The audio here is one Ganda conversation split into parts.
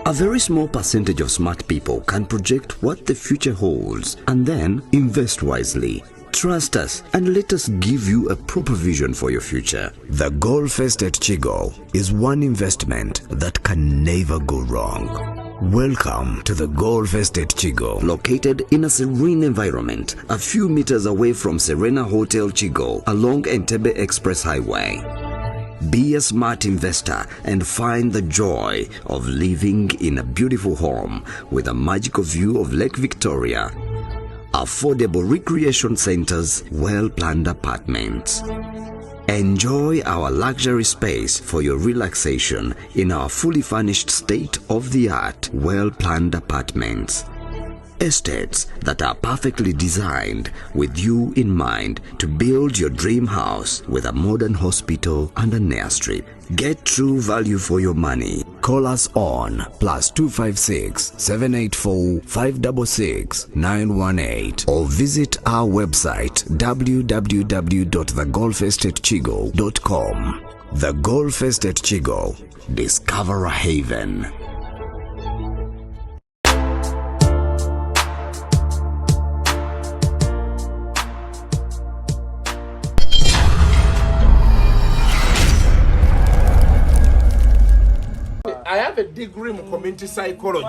A very small percentage of smart people can project what the future holds and then invest wisely. Trust us and let us give you a proper vision for your future. The Gold Fest at Chigo is one investment that can never go wrong. Welcome to the Gold Fest at Chigo, located in a serene environment a few meters away from Serena Hotel Chigo along Entebbe Express Highway. Be a smart investor and find the joy of living in a beautiful home with a magical view of Lake Victoria, affordable recreation centers, well-planned apartments. Enjoy our luxury space for your relaxation in our fully furnished state-of-the-art, well-planned apartments. Estates that are perfectly designed with you in mind to build your dream house with a modern hospital and an airstrip. Get true value for your money. Call us on +256 784 566 918 or visit our website www.thegolfestatchigo.com. The Gold Fest at Chigo. Discover a haven. I have a degree in community psychology.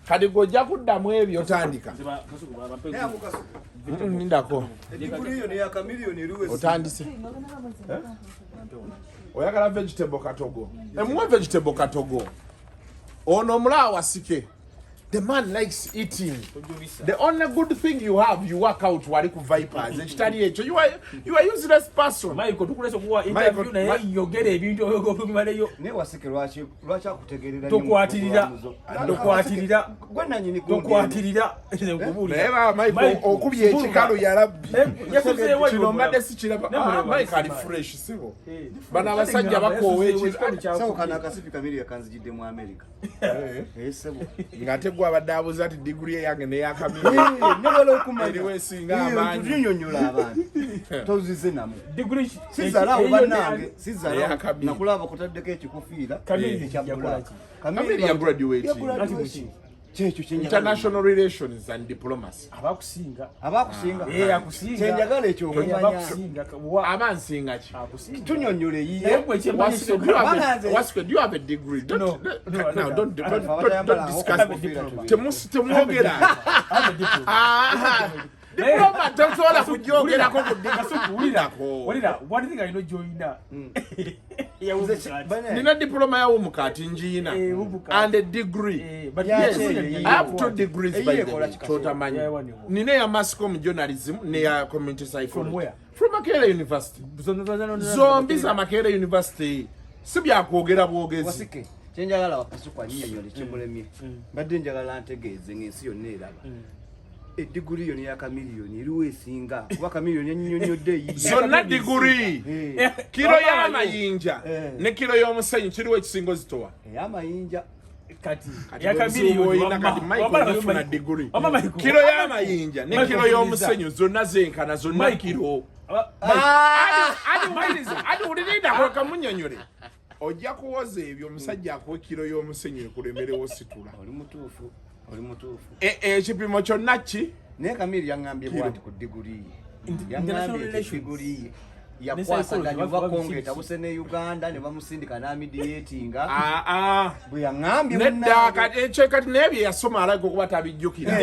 Kadi goja kuddamu ebyo otandika. Ndako. Degree yo ne ya Chameleone ruwe. Otandise. Oyagala vegetable katogo. Emuwe vegetable katogo. Ono mula wasike. The man likes eating. The only good thing you have, you work out wali ku vipers. You are useless person. Miko tukulese kuwa interview na yeye yogere ebintu okubimaleyo. Ne wasike lwachi akutegerera. Dokwatirira. Gwana nyini ko. Dokwatirira. Nkubulira. Eba Miko okubye ekikalu ya rabbi. Yakufye wa kino mbadde sikiraba. Miko ali fresh sibo. Bana abasajja bakowe ekikalu. Sawo kana akasipi Chameleone kanzijidde mu America. Sebo. Ngate gwa badabuza ati degree yange ne ya Chameleone. Nebalo kumanya. Eriwe singa amanyi. Tunyonyola abantu. Tozize namu. Degree sizala obanange sizala nakulaba kutaddeko ekikufiira Chameleone kyabula. Chameleone ya graduate. International relations and diplomacy. Abakusinga. Akusinga. Kyenjagala ekyo okumanya. Abansinga ki? Tunyonyole yiye. What's do you have a degree? Don't discuss temwogera. Diploma tosobola kujyogerako kuddikasukuwulirako. One thing I know joina. Nina diploma ya umukati njiina and a degree. But yes, I have 2 degrees by the way. Nina ya mass com journalism ne ya community psychology. From where? From Makerere University. Zombi za Makerere University. Sibya kwogera bwogezi. Wasike. Kyenjagala wakasukwa nnyonyole kimulemye. Badde njagala ntegeeze ng'ensi yonna eraba. Degree yoni ya Chameleone iliwe singa kuba Chameleone nnyonyodde yi zonna degree kilo ya mayinja ne kilo y'omusenyu kiriwe kisingo zitowa ya mayinja kati ya Chameleone kati Miko yafuna degree kilo ya mayinja ne kilo y'omusenyu zonna zenkana zonna kilo adi ulirinda kwa kamunyonyole ojja kuwoza ebyo omusajja akuwe kilo y'omusenyu ekulemerewo situla oli mutuufu ekipimo kyonna ki naye Chameleone yaŋŋambye bwati ku degree yaŋŋambye degree yakwasaganya ova kongeta buse ne Uganda ne bamusindika n'amediatinga bwe yaŋŋambye nedda kati nebye yasoma alaga okuba tabijjukira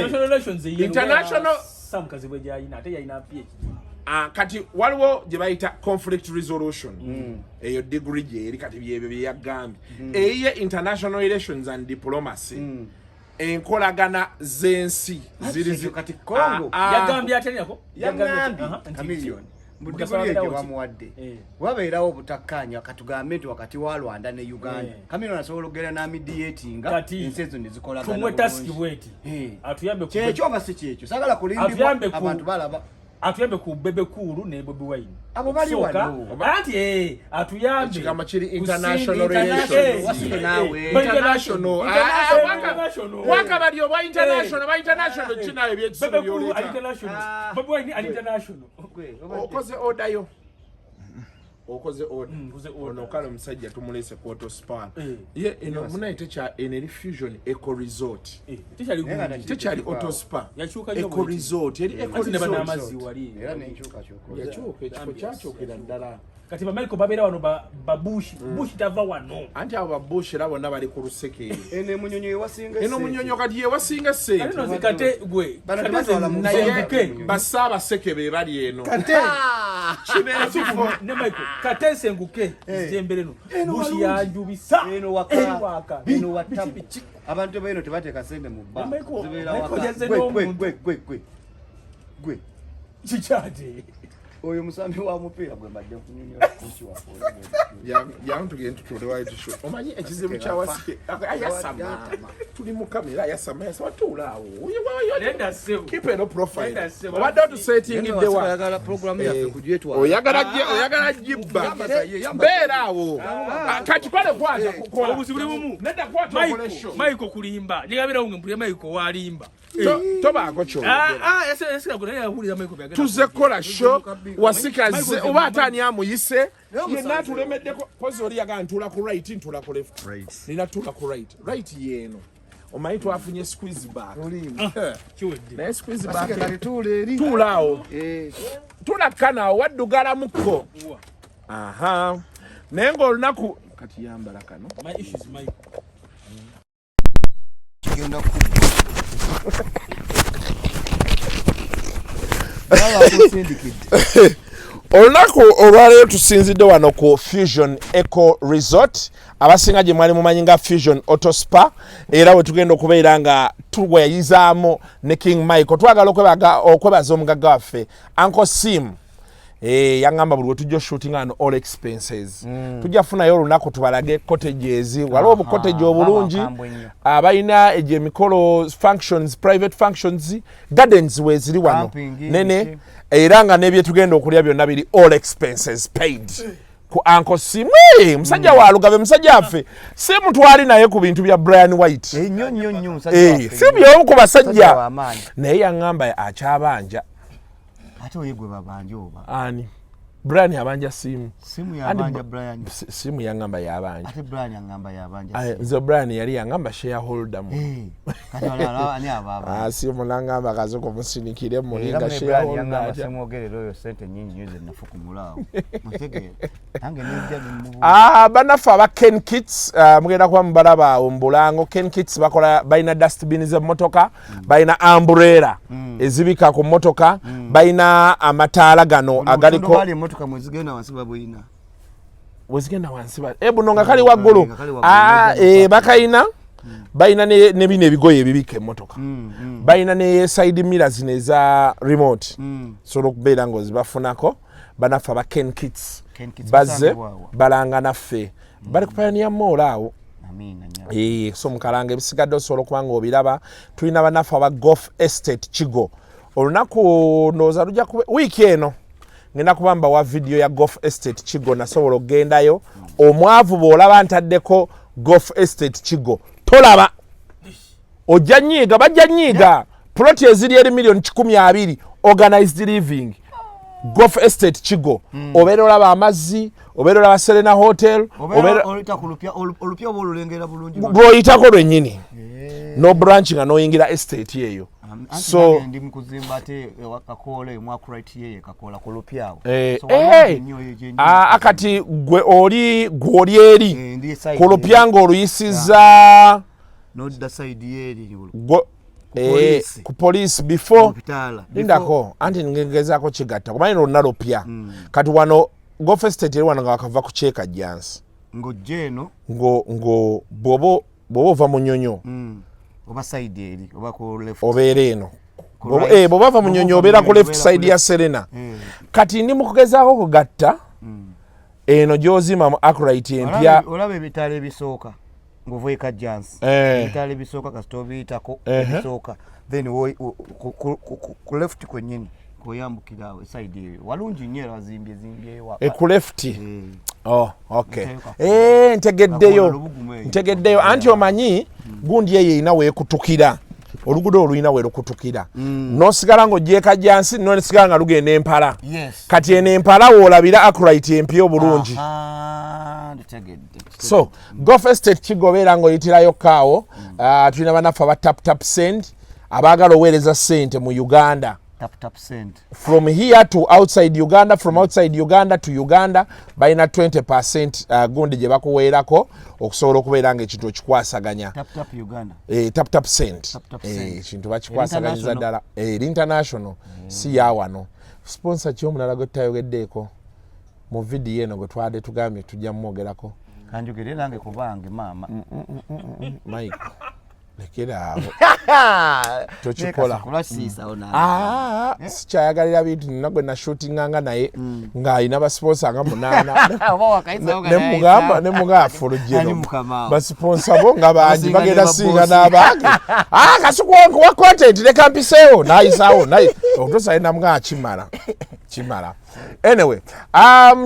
international samukazi bwe gyayina ate yayina PhD. Kati waliwo gye bayita conflict resolution eyo degree gye eri kati byebyo bye yagambye eyiye international relations and diplomacy enkolagana z'ensi ziri kati Congo yagambye atenyako yagambye Chameleone Degree ekyo bamuwadde wabeerawo obutakkanya katugambe nti wakati wa Rwanda ne Uganda Chameleone asobola okugenda n'amediatinga ensi ezo ne zikolagana tumwe task bweti atuyambe kyekyo nga si kyekyo sagala kulimbibwa abantu balaba atuyambe ku Bebe Cool ne Bobi Wine abo bali wano anti atuyambe kama chiri international relations wasike nawe international waka bali oba international china ebyekisoro byoleta international Bobi Wine international okoze order yo okoze order ono kale omusajja tumulese ku auto spa ye eno munaite cha ene fusion eco resort tekyali auto spa eco resort eri eco resort era n'enkyuka yakyuka ekifo kyakyukira ddala kati bamaliko babeera wano babushi bushi tava wano anti abo babushi era bonna bali ku luseke ene munyonyo yewasinga eno munyonyo kati yewasinga sente no zikate gwe naye basaabaseke be bali eno kibeera kifo ne Michael kate senguke zembeleno bushi yanjubisa eno waka abantu beno tebateeka sente mu bba zibeera waka gwe kikyate oyo musambi wa mupiira gwe mbadde kunyonyola kuki wafo yantugenda tutulewayo tusho omanyi ekizibu kyawasike ayasama tuli mu kamera ayasama tuulaawo keep eno profile obadde otusetingiddewa oyagala jibba mbeera awo kati kwale kwata obuzibu bumu nedda kwata okolesho Michael kulimba njagabira unge mpulira Michael walimba tobaako kyo Michael tuze kola sho wasikaze oba ataani amuyise yenna atulemeddeko pozi oli yagaa ntuula ku right ntuula ku left nina tuula ku right yeeno omanyi twafunye squeeze back naye squeeze back tuulaawo tulakkanaawo waddugalamuko aha naye ng'olunaku kati yambala kano kigenda olunaku olwaleero tusinzidde wano ku Fusion Eco Resort abasinga gye mwali mumanyi nga Fusion Auto Spa era we tugenda okubeera nga tuweyizaamu ne King Michael twagala okwebaza omugagga waffe Uncle Sim yangamba buli we tujja shooting ano all expenses tujja funayo olunaku tubalage cottages waliwo obucottage obulungi abalina egyo emikolo functions private functions gardens weziri wano nene era nga n'ebyetugenda okulya byonna biri all expenses paid ku Uncle Sim musajja wa Lugabe musajja affe si mutwali naye ku bintu bya Brianwhite si byomu ku basajja naye yangamba akyabanja ate oyegwe babanje oba ani Brian yabanja simu yabanja Brian simu yangamba yabanja ate Brian yangamba yabanja nze Brian yali yangamba shareholder mu kati wala ani ababa simu nangamba kazoko musinikire mu linga shareholder yangamba semuogerero yo sente nyingi nyoze nafuku mulaawo mutege nange nijja mu banafa aba Ken Kits mugenda kuba mubalaba ombulango Ken Kits bakola baina dustbin ze motoka baina umbrella ezibika ku motoka baina amataala gano agaliko mwezigenda wansi babuyina wezigenda wansi buno nga kali waggulu bakaina baina ne bino ebigoye ebibika emmotoka baina ne side mirrors neza remote sobola okubeera ng'ozibafunako banafe aba Ken Kits bazze balanga naffe bali ku Pioneer Mall awo so mukalanga ebisigadde osobola okuba ng'obiraba tulina banafe aba Golf Estate Kigo olunaku ndowooza lujja kuba wiiki eno ngenda kubamba wa video ya Golf Estate Kigo nasobola okugendayo omwavu bw'olaba ntaddeko Golf Estate Kigo tolaba ojja nyiiga bajja nyiiga ploti eziri eri million 12 organized living Golf Estate Kigo obeera olaba amazzi obeera olaba Serena Hotel olupya oba olulengera bulungi bw'oyitako lwennyini no branch nga n'oyingira estate eyo so ndi mukuzimba ate wakakole mwakurite yeye kakola kulupyawo akati gwe oli eri kulupyanga oluyisiza nodda side yeri ku police before lindako anti ngegezaako kigatta kumanyi lonna lupya kati wano Golf Estate eri wano nga wakava kuceeka jansi ng'ojjeeno bw'oba ova mu nnyonyo oba side eri oba ku left obeera eno bw'oba ova mu nnyonyo obeera ku left side ya Serena kati ndi mu kugezaako kugatta eno gy'ozima mu Akurite empya olaba ebitaala ebisooka ng'ovuika jansi ebitaala ebisooka kasita obiyitako ebisooka then ku left kwennyini koyambukira side eyo walungi nnyo era wazimbye ku left okay ntegeddeyo anti omanyi gundi eyo erina weekutukira oluguudo oluyina we lukutukira n'osigala ng'ogyeka jansi n'osigala nga lugenda empala kati eno empala woolabira akurite empya obulungi so golf estate kigobeera ng'oyitirayo kaawo tulina banaffe aba tap send abaagala oweereza ssente mu Uganda tap send from here to outside Uganda, from outside Uganda to Uganda balina 20% gundi gye bakuweerako okusobola okubeera ng'ekintu okikwasaganya tap Uganda tap send ekintu bakikwasaganyiza ddala international si yawano sponsor ky'omulala gwe tutayogeddeeko mu vidiyo eno gwe twade tugambye tujja mwogerako kanjogere nange kubange maama Mike lekera awo tokikola sikyayagalira bintu nina gwe nashootinganga naye ng'alina basponsa nga 8 ne mugamba fulujeno basponsa bo nga bangi bagenda singa n'abange kasukuwa content leka mpiseewo nayisawo otosalina mga kimala anyway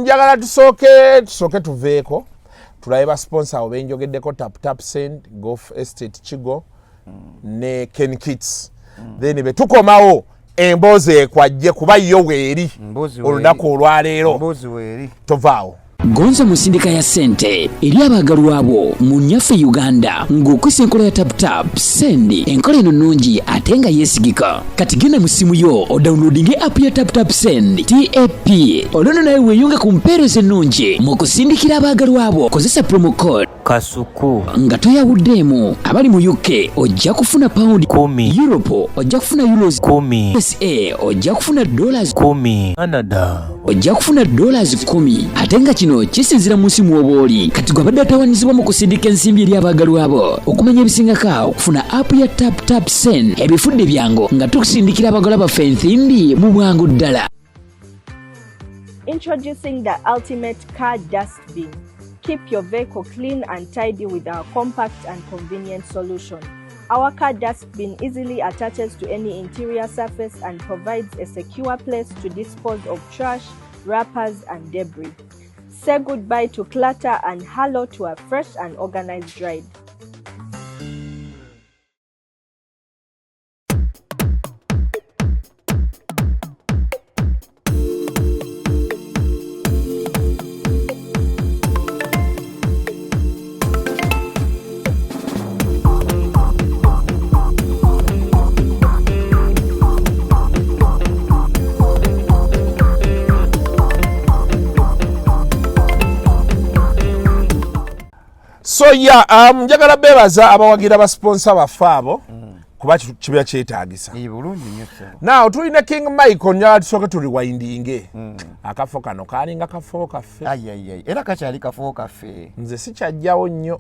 njagala tusooke tuveeko tulabe basponsa abo benjogeddeko tap send golf estate Kigo ne Ken Kits then betukomawo emboozi ekwajje kuba yo weeri olunaku olwaleero tovaawo Gonza musindika ya sente eri abagalwa abo mu nyaffe Uganda ng'okwisa enkola ya tap send enkola eno nnungi ate nga yeesigika kati genda mu simu yo odownloadinge app ya tap send TAP olwono naye weeyunge ku mpeereza ennungi mu kusindikira abagalwa abo kozesa promo code kasuku nga toyawuddeemu abali mu UK ojja kufuna pound 10 Europe ojja kufuna euros 10 USA ojja kufuna dollars 10 Canada ojja kufuna dollars 10 ate nga kino kisinzira mu simu obooli kati gwe abadde atawaanyizibwa mu kusindika ensimbi eri abagalwa abo okumanya ebisingaka okufuna app ya tap send ebifudde byangu nga tukusindikira abagalwa baffe ensimbi mu bwangu ddala. Introducing the ultimate car dustbin. Keep your vehicle clean and tidy with our compact and convenient solution. Our car dustbin easily attaches to any interior surface and provides a secure place to dispose of trash, wrappers, and debris. Say goodbye to clutter and hello to a fresh and organized ride. So njagala bebaza abawagira ba sponsor baffe abo kuba kibeera kyetaagisa. Now tulina King Miko njagala tusooke tuliwindinge akafo kano kalinga kafo kaffe era kakyali kafo kaffe nze sikyajjawo nnyo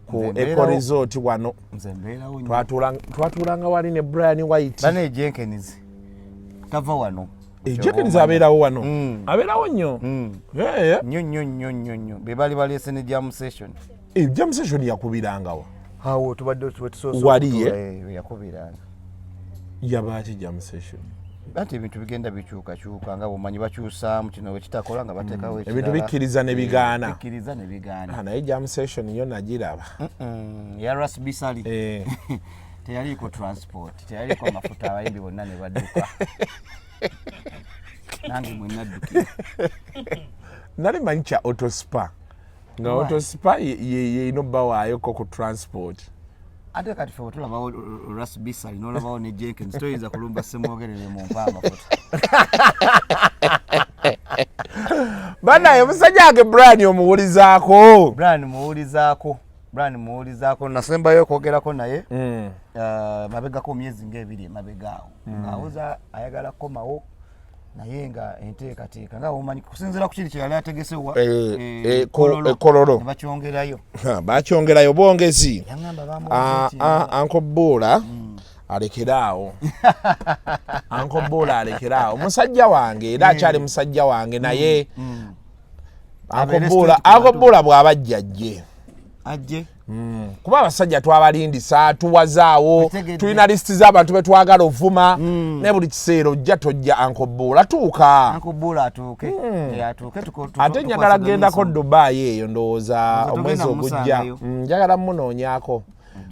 ku Eco Resort wano twatuulanga wali ne Brianwhite bane Jenkins tava wano Jenkins abeerawo wano abeerawo nnyo nnyo be bali baleese ne jam session jam session yakubirangawo awo tubadde tusoose waliye yakubiranga yabaaki jam session ate ebintu bigenda bikyukakyuka nga bomanyi bakyusaamu kino wekitakola nga bateekawo ebintu bikkiriza ne bigaana naye jam session yo nagiraba yaras bisali teyaliko transport teyaliko mafuta abayimbi bonna ne badduka nange mwe naddukira nali manyi kya autospa nga autospa yeino bawaayo ku transport ate kati fe tulabawo ras bisali nolabawo ne Jenkins toyinza kulumba semwogerere mu mpa amafuta banaye musajja wange Brian omuwulizaako Brian muwulizaako nasembayo okwogerako naye mabegako myezi ng'ebiri mabegaawo ng'awuza ayagala komawo naye nga enteekateeka nga omanyi kusinziira ku kiri kye yali ategesewa kololo bakyongerayo bwongezi Uncle Bula alekeraawo musajja wange era akyali musajja wange naye Uncle Bula bw'abajja ajje kuba abasajja twabalindisa tuwazaawo tulina lisiti z'abantu betwagala ovuma ne buli kiseera ojja tojja Uncle Bula tuuka ate njagala gendako Dubai eyo ndowooza omwezi ogujja njagala munoonyaako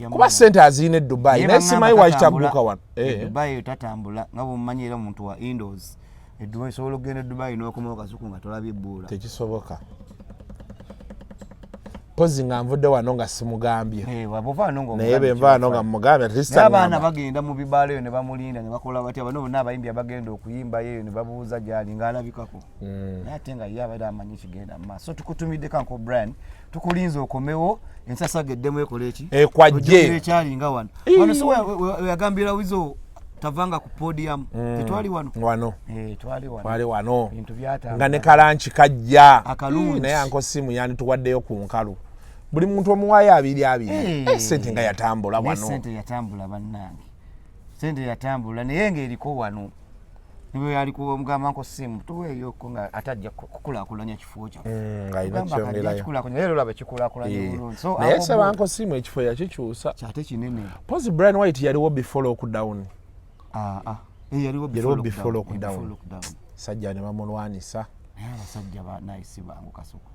kuba sente azine Dubai naye simanyi wakitabbuka wano Dubai tatambula nga bw'omumanyi era omuntu wa indoors Dubai sobola okugenda Dubai n'okomawo kasuku nga tolabye ebbuula tekisoboka pozi nga nvudde wano nga simugambye naye benva wano nga mugambye abaana bagenda mu bibaala eyo ne bamulinda ne bakola batya bano bonna abayimbi abagenda okuyimba yeyo ne babuuza gyali ng'alabikako naye ate nga ye abadde amanyi kigenda mu maaso so tukutumidde kanko Brian tukulinze okomewo ensasa geddemu ekola eki kwajje ekyalinga wano so weyagambira wizo tavanga ku podium tetwali wano twali wano bintu byata nga ne kalanchi kajja naye anko simu yani tuwaddeyo ku nkalu buli muntu omuwayo abiri sente nga yatambula wano sente yatambula bannange sente yatambula naye ng'eriko wano niwe yali ku mugamba anko simu tuweeyo ko nga atajja kukulaakulanya kifo kya ng'alina kyongerayo leero laba kikulaakulanya bulungi so naye saba anko simu ekifo yakikyusa kyate kinene Pose Brianwhite yaliwo before lockdown yaliwo before lockdown sajja ne bamulwanisa naye abasajja banayisi bangu kasuku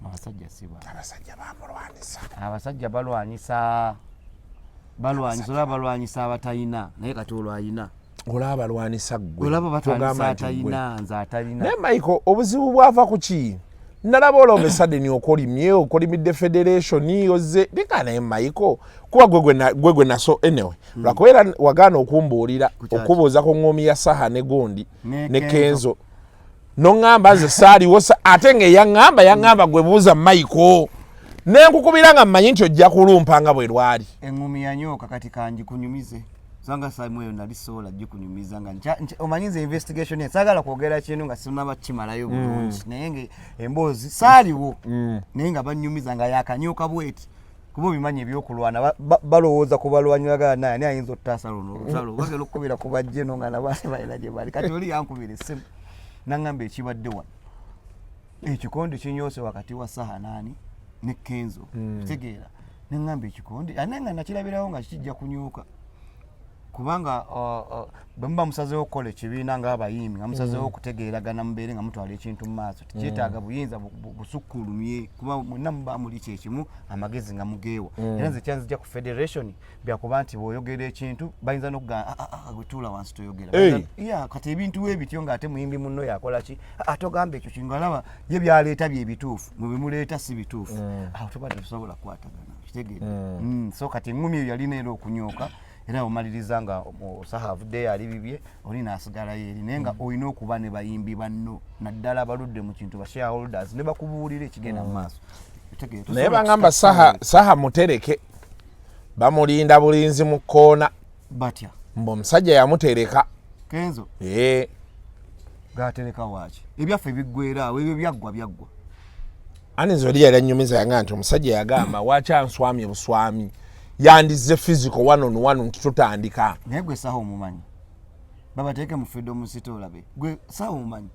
abasajja bamulwanisa abasajja balwanyisa abatalina naye kati olwayina olaba balwanisa ggwe olaba batwalisa atalina nze atalina naye Miko obuzibu bwava ku ki nalaba olombe sadeni okolimidde federation oze leka naye Miko kuba gwegwe naso anyway lwakubeera wagaana okumbuulira okubuuza ku ngoomi ya saha ne gondi ne kenzo noŋŋamba nze saaliwo ate ng'eyaŋŋamba gwe buuza Miko nenkukubira nga mmanyi nti ojja kulumpa nga bwe lwali eŋŋumi yanyooka kati kanjikunyumize sanga Samuel nali sola jikunyumiza nga omanyize investigation saagala kwogera kintu nga sinaba kimalayo bulungi naye nge emboozi saaliwo naye nga banyumiza nga yakanyooka bweti kuba bimanyi ebyokulwana balowooza kubalwanyiraga naye ayinza ottaasa luno olutalo bagenda okukubira ku bajje no nga nabaali balina gye bali kati oli yankubira essimu naŋŋamba ekibadde wano ekikondi kinyoose wakati wa saha nani ne kenzo kitegeera neŋŋamba ekikondi ate nga nakirabirawo nga kijja kunyuuka kubanga bwemuba musazeewo okukola ekibiina ng'abayimbi nga musazeewo okutegeeragana mubeere nga mutwala ekintu mu maaso tekyetaaga buyinza busukkulumye kuba mwenna muba muli kyekimu amagezi nga mugeewa era nze kyanzija ku federation byakuba nti bw'oyogera ekintu bayinza n'okugamba gwetuula wansi toyogera kati ebintu ebityo ng'ate muyimbi munno yakola ki atogamba ekyo kingalaba ye byaleeta byebituufu mwe bimuleeta si bituufu awo tubadde tusobola kukwatagana kitegeera so kati eŋŋumi eyo yalina era okunyooka era omaliriza nga osaha avuddeyo ali bibye oli n'asigalayo eri naye nga olina okuba ne bayimbi banno naddala abaludde mu kintu ba shareholders ne bakubuulira ekigenda mu maaso naye bagamba saha mutereke bamulinda bulinzi mu kkoona batya mbu omusajja yamutereka kenzo gatereka waaki ebyaffe biggwera awo ebyo byaggwa anizo oli yali annyumiza yanga nti omusajja yagamba waaki answamye buswami yandize physical one on one tutandika naye gwe saha omumanyi babateeke mu freedom city olabe gwe saha omumanyi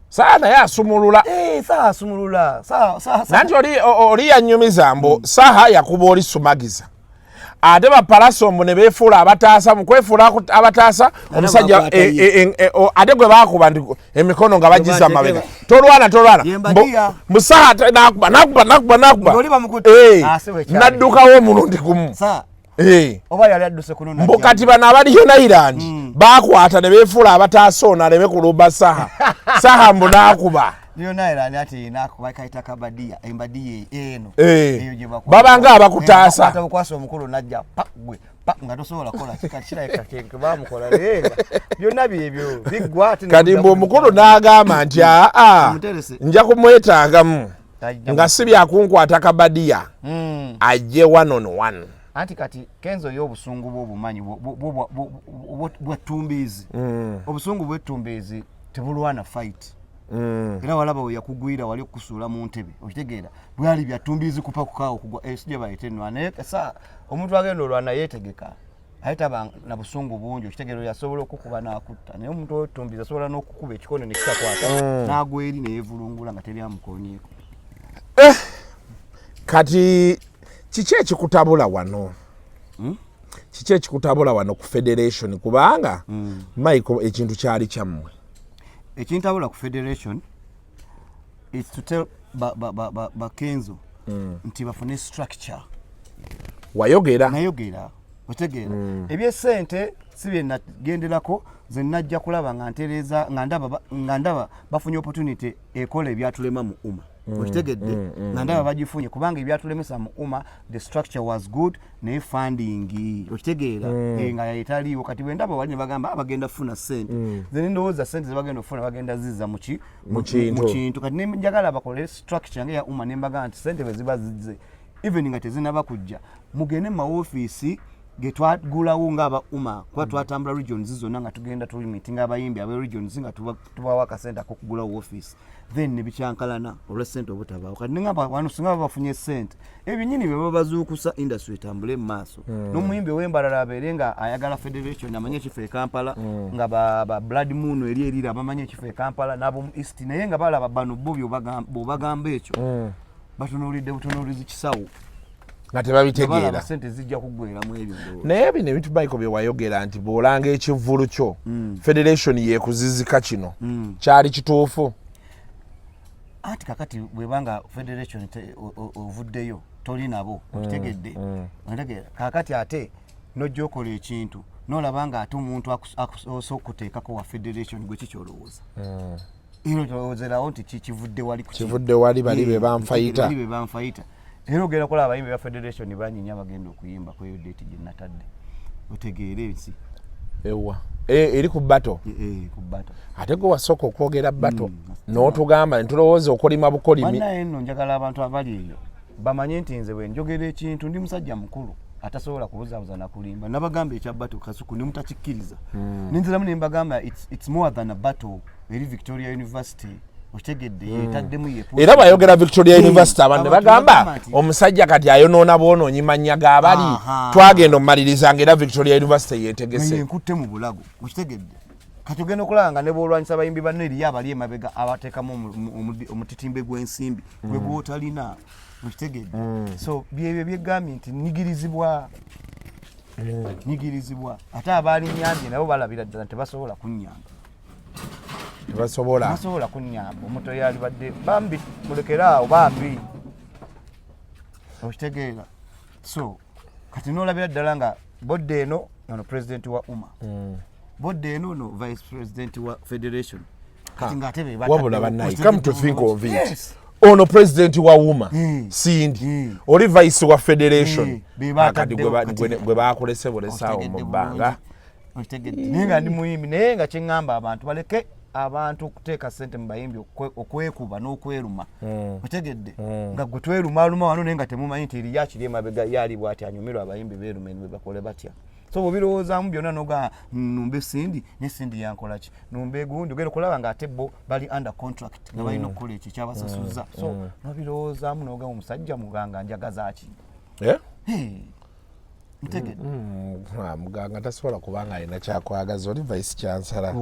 saha naye asumulula saha asumulula nanti oli yannyumiza mbu saha yakuba oli sumagiza ate bapalaso ne beefuula abataasa mu kwefuula abataasa omusajja ate gwe baakuba nti emikono nga bagiza mabega tolwana musaha nakuba naddukawo omulundi gumu mbu kati bano abaliyo nairandi baakwata ne beefuula abataasa ono aleme kulumba saha mbu naakuba Lionel ati nakuba kaita kabadia embadiye eno babanga abakutaasa atakwasa omukulu najja gwe nga tosobola kola kikachira ekakenke bamukola lenga byonna byebyo bigwa kati mbu omukulu n'agamba nti nja kumwetaagamu nga si byakunkwata kabadia ajje one on one anti kati kenzo y'obusungu bw'obumanyi bw'ettumbiizi obusungu bw'ettumbiizi tebulwana fight era walaba we yakugwira wali okusuula mu ntebe okitegeera bwali byatumbiizi kupakukaawo kugwa sijja bayitenwa naye sa omuntu agenda olwana yeetegeka ayitaba na busungu bungi okitegeera yasobola okukuba n'akutta naye omuntu otumbiizi asobola n'okukuba ekikono ne kitakwata n'agwa eri ne yeevulungula nga teryamukoonyeeko kati kiki ekikutabula wano kiki ekikutabula wano ku federation kubanga Miko ekintu kyali kyammwe ekintabula ku federation is to tell ba Kenzo nti bafune structure wayogera nayogera otegeera ebyesente si bye nagenderako ze najja kulaba nga ntereeza nga ndaba bafunye opportunity ekola ebyatulema mu umma okitegedde nga ndaba bagifunye kubanga ebyatulemesa mu umma the structure was good naye funding okitegeera nga yetaliiwo kati bwe ndaba wali ne bagamba bagenda kufuna sente ze ndowooza sente ze bagenda okufuna bagenda zizza mu kintu kati njagala bakole structure nga ya umma ne mbaga nti sente bwe ziba zizze even nga tezinaba kujja mugende mu mawofiisi ge twagulawo ng'aba umma kuba twatambula regions zonna nga tugenda tuli meeting abayimbi aba regions nga tubawa akasente ak'okugulawo office then ne bikyankalana olw'essente obutabaawo kati nengamba wano singa bafunye essente ebinyini bye babazuukusa industry etambule mu maaso n'omuyimbi ow'embalala abeere nga ayagala federation amanye ekifo e Kampala nga ba blood moon eri erira abamanye ekifo e Kampala n'ab'omu east naye nga balaba bano bo bw'obagamba ekyo batunuulidde butunuulizi kisawo nga tebabitegeera sente zijja kuggweramu ebyo naye bino ebintu Miko bye wayogera nti bw'olanga ekivvulu kyo federation yeekuzizika kino kyali kituufu ati kakati bwebanga federation ovuddeyo toli nabo okitegedde kakati ate nojja okola ekintu n'olaba ate omuntu akusobola okuteekako wa federation gwe kikyolowooza ero tolowoozerawo nti kivudde wali bali be banfayita era ogenda okola abayimbi ba federation banyinya bagenda okuyimba ku eyo date gye natadde otegeera ensi ewa eri ku bato ate gwe wasooka okwogera bato n'otugamba ntulowooza okolima bukolimi bannaye nno njagala abantu abali eyo bamanye nti nze bwe njogera ekintu ndi musajja mukulu atasobola kubuzaabuza na kulimba nabagamba ekya bato kasuku ne mutakikkiriza ninziramu ne mbagamba it's more than a battle eri Victoria University era bayogera Victoria University abantu bagamba omusajja kati ayonoona bwonoonyi mannya g'abali twagenda omumaliriza ng'era Victoria University yeetegese nkutte mu bulago okitegedde kati ogenda okulaba nga ne bwolwanyisa abayimbi banno eriyo abali emabega abateekamu omutitimbe gw'ensimbi gwe gw'otalina okitegedde so byebyo byegambye nti nyigirizibwa ate abaali nyambye nabo balabira ddala tebasobola kunnyamba basobola kunnyamba omuto yali badde bambi mulekeraawo bambi okitegeera so kati n'olabira ddala nga bodde eno ono president wa umma bodde eno no vice president wa federation kati ng'ate wabula bannayi come to think of it ono president wa umma sindi oli vice wa federation kati gwe baakolese bulesaawo mu bbanga naye nga ndi muyimbi naye nga kyeŋŋamba abantu baleke abantu okuteeka sente mu bayimbi okwekuba n'okweruma otegedde nga gwe twerumaaluma wano naye nga temumanyi nti eriyo akiri emabega yali bw'ati anyumirwa abayimbi beeruma ne bakole batya so bw'obirowoozaamu byonna noga numbe sindi ne sindi yankola ki numbe egundi ogenda okulaba nga ate bo bali under contract nga balina okukola ekyo kyabasasuza so nobirowoozaamu noga omusajja muganga njagaza ki muganga tasobola kubanga alina kyakwagaza oli vice chancellor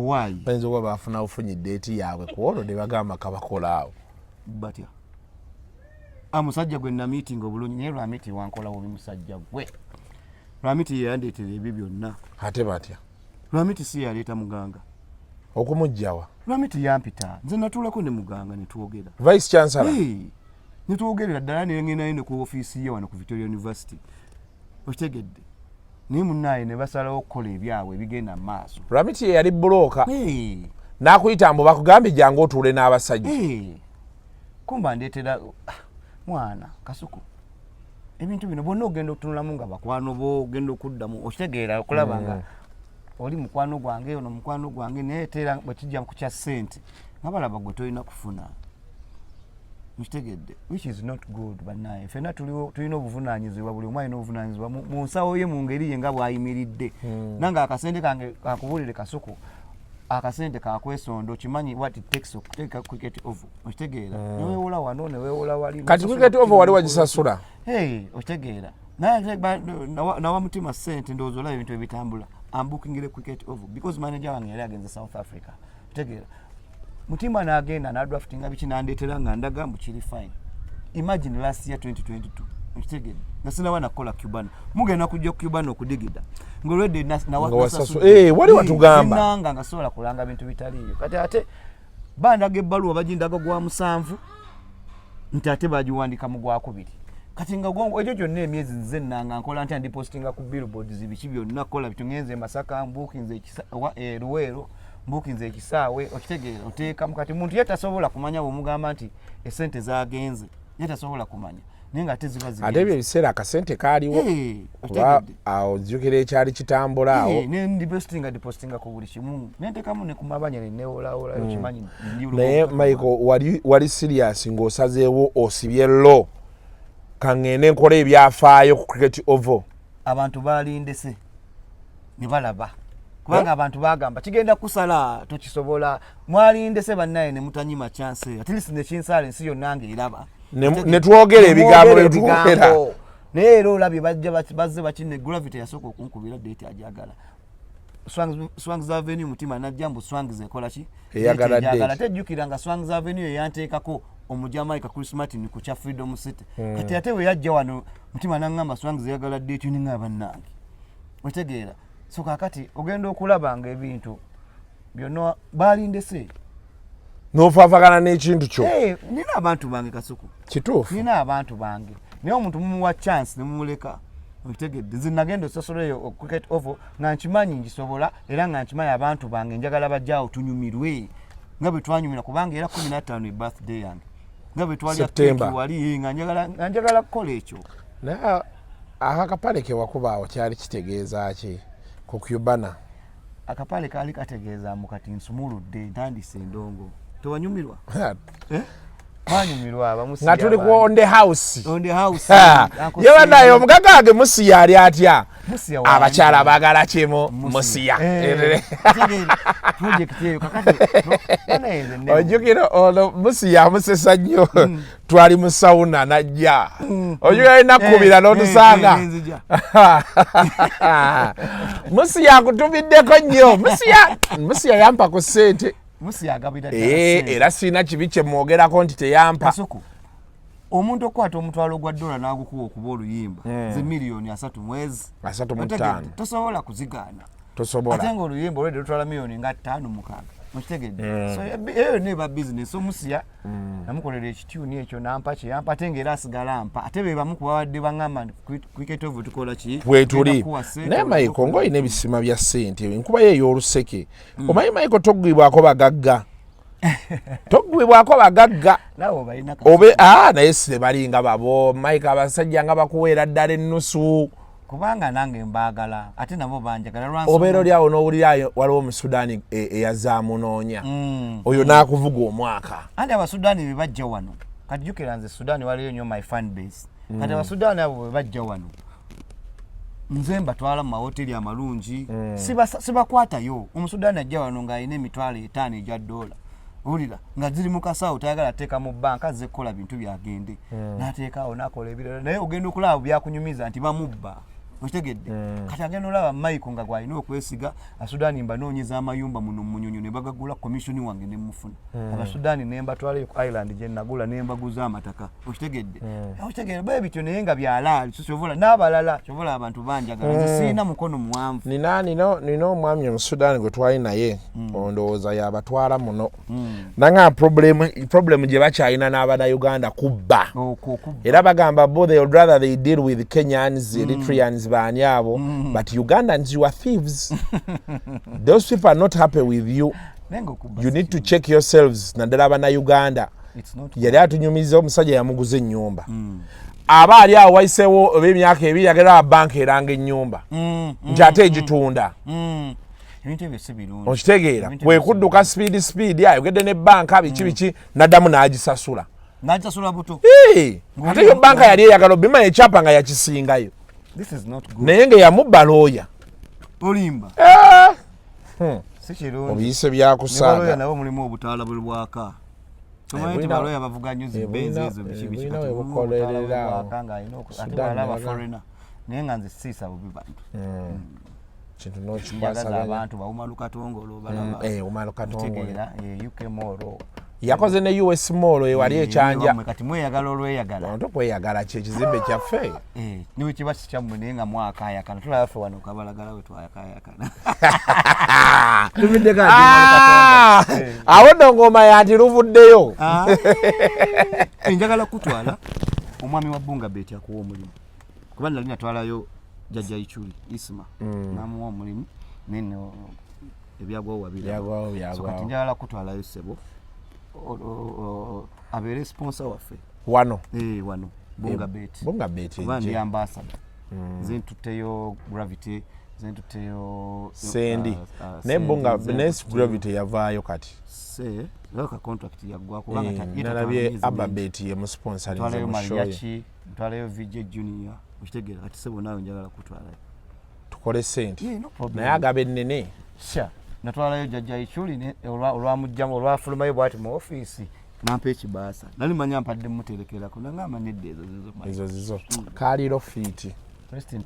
bayinza okuba bafuna bufunyi deeti yaabwe ku olwo ne bagamba kabakolaawo batya musajja gwe na meeting obulungi naye lwamiti wankola bubi musajja gwe lwamiti yeyandeetera ebyo byonna ate batya lwamiti si yaleeta muganga okumugjawa lwamiti yampita nze natuulako ne muganga netwogera vice chancellor netwogerera ddala neŋŋenayo ne ku ofiisi ye wano ku Victoria University okitegedde naye munnaye ne basalawo okukola ebyabwe ebigenda mu maaso lwamiti ye yali bulooka n'akuyita mbu bakugambye jangu otuule n'abasajja kumba ndeetera mwana kasuku ebintu bino bonna ogenda okutunulamu nga bakwano bo ogenda okuddamu okitegeera okulaba nga oli mukwano gwange ono mukwano gwange naye teera bwe kijja ku kya ssente nga balaba gwe tolina kufuna Mkitegedde, which is not good bannaye. Fena tulina obuvunaanyizibwa buli omu alina obuvunaanyizibwa mu nsawo ye mu ngeri ye nga bw'ayimiridde. Nanga akasente kange kakubulire kasuku akasente kakwesondo kimanyi what it takes okuteeka cricket over. Okitegeera ne weewola wano ne weewola wali kati cricket over wali wagisasula okitegeera naye nawa mutima ssente ndowooza olaba ebintu ebitambula ambukingire cricket over because manager wange yali agenze South Africa okitegeera mutima n'agenda n'adraftinga biki n'andeetera nga ndaga mbu kiri fine. Imagine last year 2022 okitegeera nga sinawa nakola Cubano mugenda kujja ku Cubano okudigida ng'olwedde nawasasu wali watugamba nanga nga sobola kulanga bintu bitaliyo kati ate bandaga ebbaluwa bagindaga gwa 7 nti ate bagiwandika mu gwa 2 kati nga gongo ekyo kyonna emyezi nze nanga nkola ntya ndi postinga ku billboards biki byonna kola bitungenze Masaka mbukinze Luweero mbukinze ekisaawe okitegeera oteeka mukati muntu yatasobola kumanya bw'omugamba nti esente zagenze yatasobola kumanya naye nga teziba zigenze ate ebyo ebiseera akasente kaaliwo kuba awo ojjukira ekyali kitambula awo ndi postinga ku buli kimu nenteekamu ne ku mabanya neneewolawola okimanyi naye Michael wali serious ng'osazeewo osibye lo kangende nkola ebyafaayo ku cricket oval abantu balindese ne balaba kubanga abantu bagamba kigenda kusala tokisobola mwalindese bannaye ne mutanyima chance at least ne kinsaale nsi yonna ng'eraba ne twogera ebigambo byetwogera naye era olabye bazze bakine gravity yasooka okunkubira date ajagala Swangs Avenue mutima najja mbu Swangs ekola ki eyagala date tejjukira nga Swangs Avenue eyanteekako omujamaika Chris Martin ku kya Freedom City kati ate we yajja wano mutima nangamba Swangs eyagala date ninga bannange otegeera so kakati ogenda okulaba nga ebintu byonna balindese n'ofaafagana n'ekintu kyo nina abantu bange Kasuku kituufu nina abantu bange naye omuntu mumuwa chance ne mumuleka okitegedde nze nagenda ososoleyo cricket oval nga nkimanyi ngisobola era nga nkimanyi abantu bange njagala bajjaawo tunyumirwe nga bwe twanyumira kubanga era 15 birthday yange nga bwe twali September wali nga njagala kukola ekyo naye akapale ke wakubaawo kyali kitegeeza ki ku Cubana akapale kaali kategeeza mu kati nsumuludde ntandise endongo tewanyumirwa banyumirwa abamusi nga tuli ku on the house yewe nayo omugagage musiya ali atya abakyala baagala kimu musiya ojjukira ono musiya amusesa nnyo twali mu sawuna najja ojjukira alina kkubira n'otusanga musiya akutumiddeko nnyo musiya yampa ku ssente era sina kibi kye mwogerako nti teyampa omuntu okwata omutwalo gwa $1 n'agukuwa okuba oluyimba ze miliyoni 3 mwezi 35 tosobola kuzigaana tosobola ate nga oluyimba olwedde lutwala miliyoni nga 5-6 okitegedde so eyo neba business omusiya namukolera ekituni ekyo nampa kiyampa ate ng'era asigala mpa ate be bamu kubawadde baŋŋamba cricket oval tukola ki bwetuli naye Michael ng'olina ebisima bya ssente enkuba ye ey'oluseke omanyi Michael toggwibwako bagagga toggwibwako bagagga naye sire balinga babo Michael abasajja nga bakuweera ddala ennusu kubanga nange mbaagala ate nabo banjagala obeera oli awo n'owulira waliwo omusudaani eyazaamunoonya oyo n'akuvuga omwaka andi abasudaani be bajja wano kati jjukira nze sudaani waliyo nnyo my fan base kati abasudaani abo be bajja wano nze mbatwala mu mahoteri amalungi sibakwatayo omusudaani ajja wano ng'alina $5,000 egya $1 owulira nga ziri mu kasawo tayagala ateeka mu banka azze kukola bintu byagende n'ateekaawo n'akola ebirala naye ogenda okulaba byakunyumiza nti bamubba okitegedde kati agenda olaba Miko nga gwalina okwesiga Asudaani mbanoonyeza amayumba muno munyonyo ne bagagula komishoni wange ne mufuna Abasudaani ne mbatwalayo ku island gye nagula ne mbaguza amataka okitegedde bwe bityo naye nga byalaali sosobola n'abalala sobola abantu banjagala nze sirina mukono muwanvu nina omwami omusudaani gwe twali naye ondowooza yabatwala muno nanga problem gye bakyalina n'Abannayuganda kubba era bagamba bo they would rather they deal with Kenyans Eritreans bani abo but Ugandans you are thieves those people are not happy with you need to check yourselves naddala Abannayuganda yali atunyumiza omusajja yamuguza ennyumba aba ali awo wayiseewo eb'emyaka 2 yagala banka eranga ennyumba nti ate egitunda okitegeera bwekudduka speed ayogedde ne banka biki naddamu n'agisasula buto ate yo banka yali eyagala obima ekyapa nga yakisingayo naye nga yamubba looya olimba obiyise byakusaaga nabo mulimu obutaala buli bwaka tomanyi nti balooya bavuga nnyo zibenzi ezo biki naye nga nze siisa bubi bantu kintu n'okikwasa abantu bawuma lukatongolo balaba lukatongolo UK Mall yakoze ne US Mall ewali ekyanja kati mweyagala olweyagala abantu kweyagala kyekizimbe kyaffe niwe kiba kikyammwe naye nga mwakayakana tulaba ffe wano kabalagala we twayakayakana awo nno ngoma yanti luvuddeyo njagala kutwala omwami wa Bunga Bet akuwa omulimu kuba nali natwalayo jajja Ichuli Isma namuwa omulimu neno ebyagwawo wabira byagwawo kati njala kutwalayo sebo abere sponsor waffe wano wano Bunga Bet kuba ndi ambassador zentuteyo Gravity zentuteyo Sendi ne Bunga Business Gravity yavaayo kati se loka contract yagwa kubanga nalabye Ababet ye mu sponsor twalayo Mariachi twalayo VJ Junior ukitegera kati sebo nawe njagala kutwalayo tukole sente no problem naye agabe nene sha natwalayo jajja Ichuli ne olwamujjamu olwafulumayo bwati mu office nampa ekibaasa nali manya mpadde muterekera ko nangamba nedde ezo zizo kaliro fiti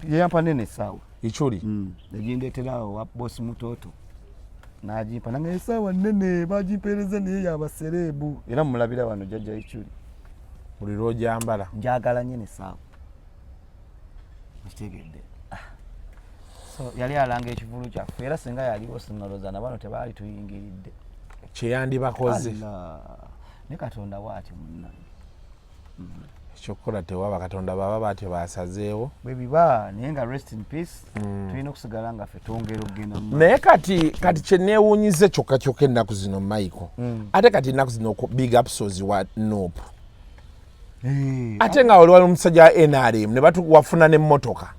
yampa nene sawa Ichuli nejindeeterawo wa bosi mutoto najimpa nanga esawa nene bajimpereza naye yabaserebu era mulabira wano jajja Ichuli buli lwojambala njagala nyene sawa kitegedde so yali alanga ekivulu kyaffe era singa yaliwo sinoloza na bano tebaali tuyingiridde kyeyandi bakoze ne Katonda bwati munna ekyokukola tewaba Katonda baba batyo basazeewo bwe biba naye nga rest in peace tulina okusigala nga ffe twongera okugenda naye kati kyeneewuunyize kyokka ennaku zino Miko ate kati ennaku zino big episodes wa Nope ate nga waliwo omusajja wa NRM ne wafuna n'emmotoka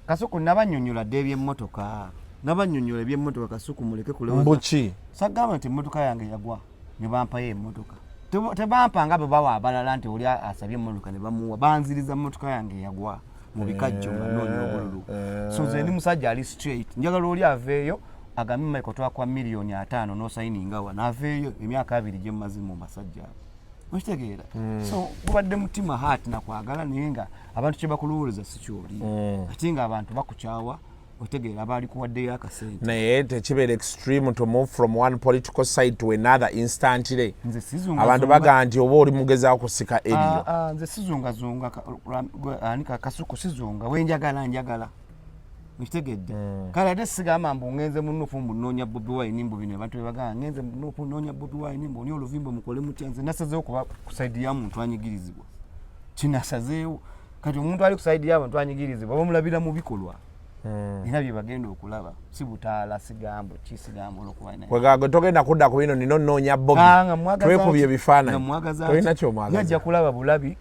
Kasuku nabanyonyola dde ebyemmotoka nabanyonyola ebyemmotoka Kasuku muleke kulewa mbuki sagamba nti emmotoka yange yagwa ne bampayo emmotoka tebampa nga bwe bawa abalala nti oli asabye emmotoka ne bamuwa banziriza emmotoka yange yagwa mu bikajjo nga noonya obululu so nze ndi musajja ali straight njagala oli aveeyo agambe Michael twakwa $5,000,000 n'osayiningawa n'aveeyo emyaka 2 gye mmaze mu basajja okitegeera so gubadde mutima hati nakwagala naye nga abantu kye bakulowoleza si kyoli ate nga abantu bakukyawa otegeera abaali kuwaddeyo akasente naye tekibeera extreme to move from one political side to another instantly abantu bagaa nti oba oli mugezaako kusika eriyo nze sizungazunga anika Kasuku sizunga wenjagala Mkitegedde kale ate sigamba mbu ngenze mu Nuupu mbunoonya Bobi Wine mbu bino abantu bebagaa ngenze mu Nuupu noonya Bobi Wine mbu oni oluvimbo mukole mutya nze nasazeewo kuba ku side ya muntu anyigirizibwa kinasazeewo kati omuntu ali ku side y'abantu anyigirizibwa bamulabira mu bikolwa era bye bagenda okulaba si butaala sigambo kisigambo olwokuba kwegaago togenda kudda ku bino nino nnoonya Bobi twekubye ebifaananyi tolina kyomwagaza yajja kulaba bulabi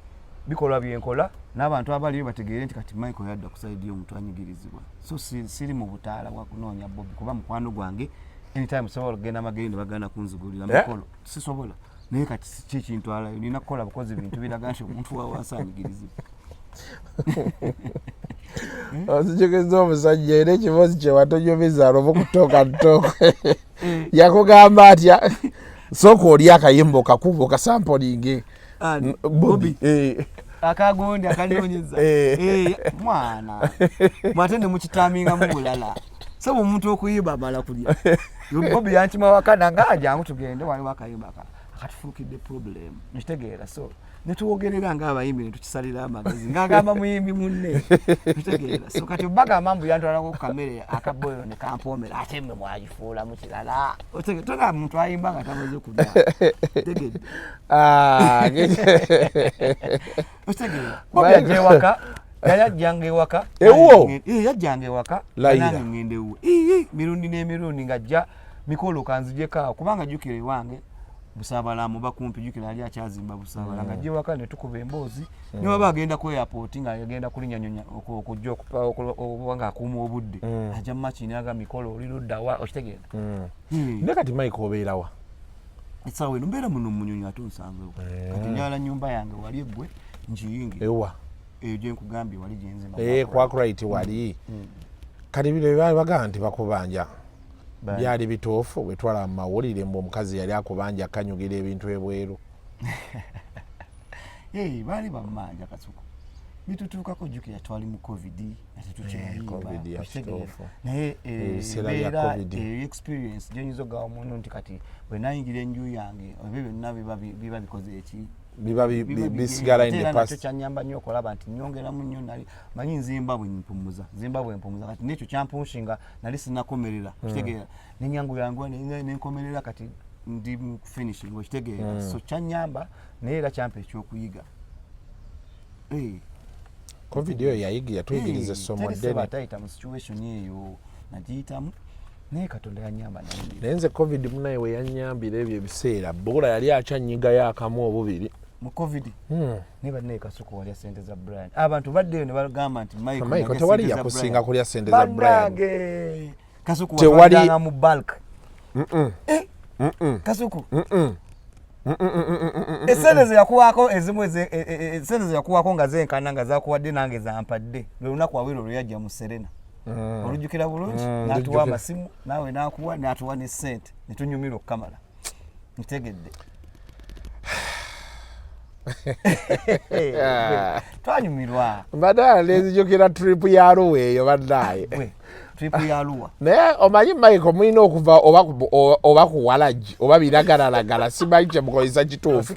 bikolwa byenkola n'abantu abaliyo bategeere nti kati Michael yadda ku side y'omuntu anyigirizibwa so siri mu butaala bwa kunoonya Bobi kuba mukwano gwange anytime sobola okugenda amagendo bagana kunzigulira mukolo sisobola naye kati si kintwalayo nina kukola bukozi bintu biraga nti omuntu wawansi anyigirizibwa osikiriza omusajja era ekibozi kye watojobeza aloba okutooka ntooka yakugamba atya sooka oli akayimba okakuba okasampolinge Bobi akagondi akanoonyeza mwana mwate ne mukitaminga mu bulala sabo omuntu okuyimba amala kulya Bobi yankima wakana ngaajangu tugende waliwo akayimba akatufuukidde problem nekitegeera so netuwogerera ng'abayimbi netukisalira amagezi ng'agamba muyimbi munne nekitegeera so kati bagamba mbu yantwalako ku kamere akaboyo ne kampoomera ate mmwe mwagifuula mu kirala toga muntu ayimba nga tamaze kulya tegedde okitegeera Bobi yajja ewaka yajjanga ewaka yajjanga ewaka nange ngende ewe mirundi n'emirundi ng'ajja mikolo kanzigyeko kubanga jjukira ewange Busaabalamu bakumpi jukira ali akyazimba Busaabala nga gye waka ne tukuba emboozi ne waba agenda ku airport nga agenda kulinnyanyonya okujja okubanga akuuma obudde ajja mu makini aga mikolo oli ludda wa okitegeera ne kati Mike obeerawa esawe mbeera muno munyonyi ate onsanzewo kati njala nnyumba yange wali eggwe njiyingi ewa eyo gye nkugambye wali gye nzimba Quackright wali kati bino bye bagaa nti bakubanja byali bitoofu bwe twala mu mawulire mbu omukazi yali akubanja akanyugira ebintu ebweru baali bamanja Kasuku bitutuukako jjukira twali mu covid naye experience gyonyinza ogawa omuntu nti kati bwe nayingira enju yange ebyo byonna biba bikoze eki biba bisigala in the past kyanyamba nnyo okulaba nti nyongeramu nnyo nali manyi Zimbabwe mpumuza kati nekyo kyampushinga nali sinakomerera kitegeera nenyangu yangu nenkomerera kati ndi mu finishing kitegeera so kyanyamba naye era kyampa ekyokuyiga covid yo yayigira tuyigiriza essomo ddene batayita mu situation eyo nagiyitamu naye Katonda yanyamba naye nze covid munaye we yanyambira ebyo ebiseera Bugula yali akyanyigayo akamu obubiri mu covid ne banne Kasuku walya sente za Brian abantu baddeyo ne bagamba nti Miko tewali yakusinga kulya sente za Brian Kasuku walya mu bulk Kasuku esente yakuwako ezimu esente yakuwako nga zenkana nga zakuwadde nange zampadde lwe lunaku awiro lwe yajja mu Serena olujjukira bulungi n'atuwa amasimu naawe n'akuwa n'atuwa ne ssente ne tunyumira okukamala ntegedde twanyumirwa mbadala nezijukira trip ya Arua eyo baddaye trip ya Arua naye omanyi Miko mulina okuva oba ku Walagi oba biragalalagala simanyi kyemukozesa kituufu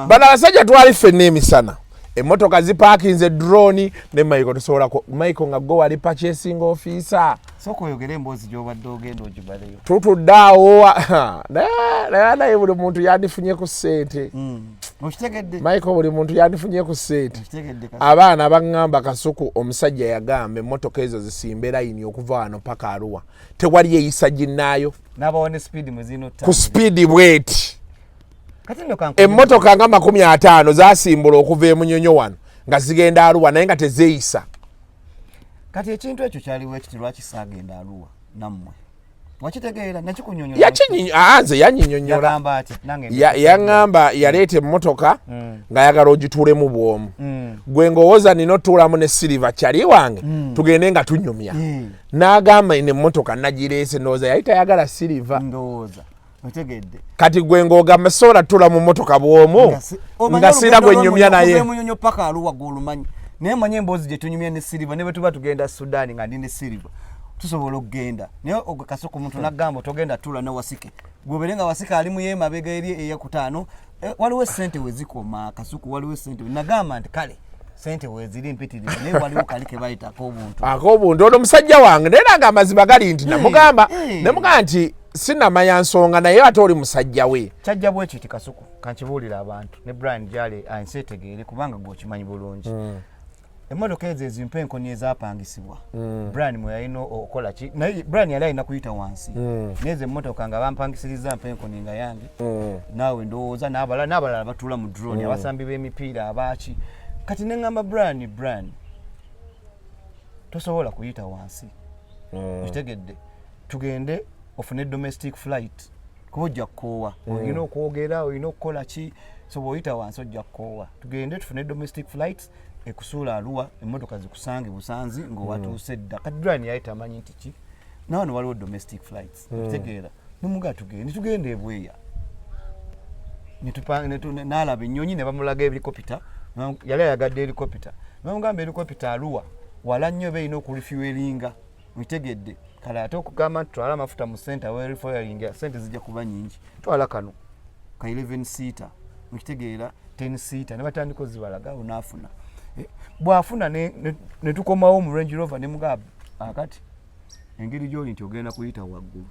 bano abasajja twali ffenna emisana emmotoka zipaakinze drone ne Miko tosobolako Miko nga gwe wali purchasing officer soko oyogere emboozi gy'obadde ogenda ogibaleyo tutuddeawo naye buli muntu yandifunye ku ssente okitegedde Miko buli muntu yandifunye ku ssente abaana baŋŋamba Kasuku omusajja yagamba emmotoka ezo zisimbe layini okuva wano paka Arua tewali eyisa ginnaayo n'abawo ne speed muzino ku speed bweti emmotoka nga 50 zasimbula okuva e Munyonyo wano nga zigenda Arua naye nga tezeeyisa kati ekintu ekyo kyaliwo ekiti lwaki saagenda Arua nammwe wakitegeera nakikunyonyola nze yanyinyonyola yaŋŋamba yaleeta emmotoka ng'ayagala ogituulemu bw'omu gwe ngowooza nina otuulamu ne Silver kyali wange tugende nga tunyumya n'agamba ine emmotoka nagireese ndowooza yali tayagala Silver ndowooza otegedde kati gwe ng'ogamba sobola tuula mu mmotoka bw'omu nga sira gwe nnyumya naye Munyonyo paka Arua gw'olumanyi naye manye emboozi gye tunyumya ne Silver ne bwe tuba tugenda Sudan nga ndi ne Silver tusobola okugenda naye Kasuku muntu nagamba togenda tuula ne Wasike gwe nga Wasike ali mu yemabega eri eyakutaano waliwo ssente wezikoma Kasuku waliwo ssente nagamba nti kale ssente weziri mpitirivu naye waliwo kali ke bayita ak'obuntu ono musajja wange naye nanga amazima gali nti namugamba nemugamba nti sinamanya nsonga naye ate oli musajja we kyajja bwekiti Kasuku kankibuulira abantu ne Brian gyali anseetegeere kubanga gwokimanyi bulungi emmotoka ezo ezimpa enkoni ezapangisibwa Brian mwe yalina okola ki naye Brian yali alina kuyita wansi nezo emmotoka nga bampangisiriza mpa enkoni nga yange naawe ndowooza n'abalala batuula mu drone abasambi b'emipiira abaaki kati ne ngamba Brian tosobola kuyita wansi okitegedde tugende ofune domestic flight kuba ojja kukoowa olina okwogera olina okukola ki so bw'oyita wansi ojja kukoowa tugende tufune domestic flights ekusuula Arua emmotoka zikusange Busanzi ng'owatuuse dda kati Brian yali tamanyi nti ki nawano waliwo domestic flights okitegeera nemugaa tugende ebweya n'alaba ennyonyi ne bamulaga helicopter yali ayagadde helicopter bamugamba helicopter Arua wala nnyo beerina okulifuelinga okitegedde kale ate okugamba nti twala amafuta mu center werifuelinga sente zijja kuba nyingi twala kano ka 11 seater okitegeera 10 seater ne batandika ozibalaga unaafuna bwafuna ne tukomawo mu Range Rover ne mugamba akati engeri gy'oli nti ogenda kuyita waggulu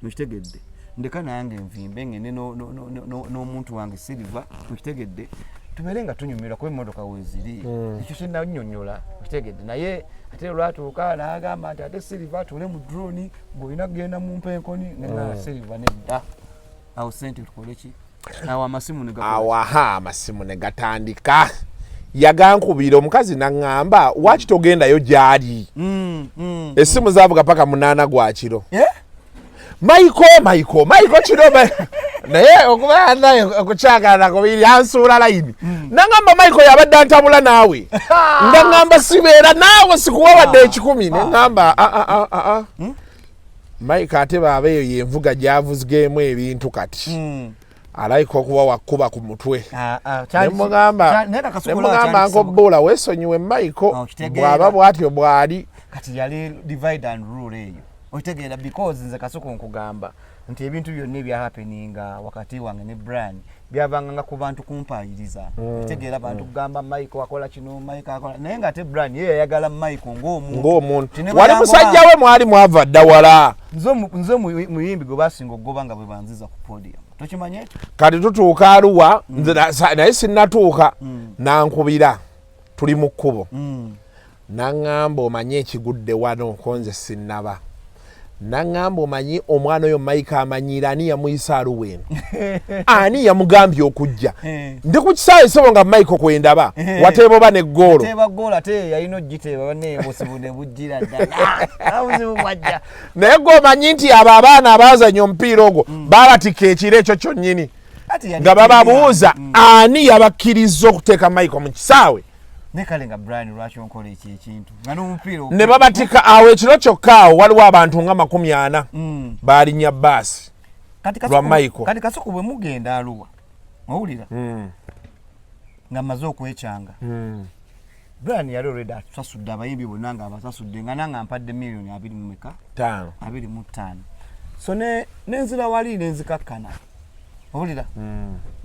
okitegedde ndeka nange envimbe ngende n'omuntu wange Silver okitegedde tubeere nga tunyumira kuba emmotoka weeziri ekyo sinannyonnyola okitegedde naye ate olwatuuka n'agamba nti ate Silver tuule mu drone ng'olina kugenda mu mpenkoni nenga Silver nedda awo sente tukole ki awo amasimu ne gatandika yagankubira omukazi naŋŋamba waki togendayo gyali essimu zaavuga paka 8 gwa kiro Miko kiro naye okuba naye okukyagala kubiri ansuula layini naŋŋamba Miko yabadde antabula naawe nga ŋŋamba sibeera naawe sikuwa wadde 10 ne ŋŋamba Miko ate baaba eyo yenvuga gyavuzigemu ebintu kati alayika okuba wakuba ku mutwe nemugamba nkobula weesonyiwe Miko bw'aba bw'atyo bw'ali kati yali divide and rule eyo okitegeera because nze Kasuku nkugamba nti ebintu byonna ebya happeninga wakati wange ne Brian byavanga nga ku bantu kumpayiriza okitegeera abantu kugamba Miko akola kino Miko akola naye nga ate Brian yeye yayagala Miko ng'omuntu wali musajja we mwali mwava dda wala nze muyimbi gwe basinga okugoba nga bwe banziza ku Podium Tochimanye kati tutuuka Arua naye sinnatuuka nankubira tuli mu kkubo naŋŋamba omanye ekigudde wano konze sinnaba naŋŋamba omanyi omwana oyo Miko amanyiira ani yamuyisa Arua eno ani yamugambye okujja ndi ku kisaawe sebo nga Miko kwendaba wateeba oba neggoolo teeba goal ate yalina ogiteeba banne obusibu ne bujjira ddala obusibu bwajja naye gwomanyi nti abo abaana abaazanya omupiira ogwo baabatikka ekiro ekyo kyonnyini nga bababuuza ani yabakkiriza okuteeka Miko mu kisaawe ne kale nga Brian lwaki onkola ekintu nga n'omupiira ne babatika awo ekiro kyokka awo waliwo abantu nga 40 baalinya baasi lwa Miko kati kasuku bwe mugenda Arua owulira nga maze okwekyanga Brian yali already atusasudde abayimbi bonna nga abasasudde nga nanga mpadde million 25 so nenzira wali nenzikakkana owulira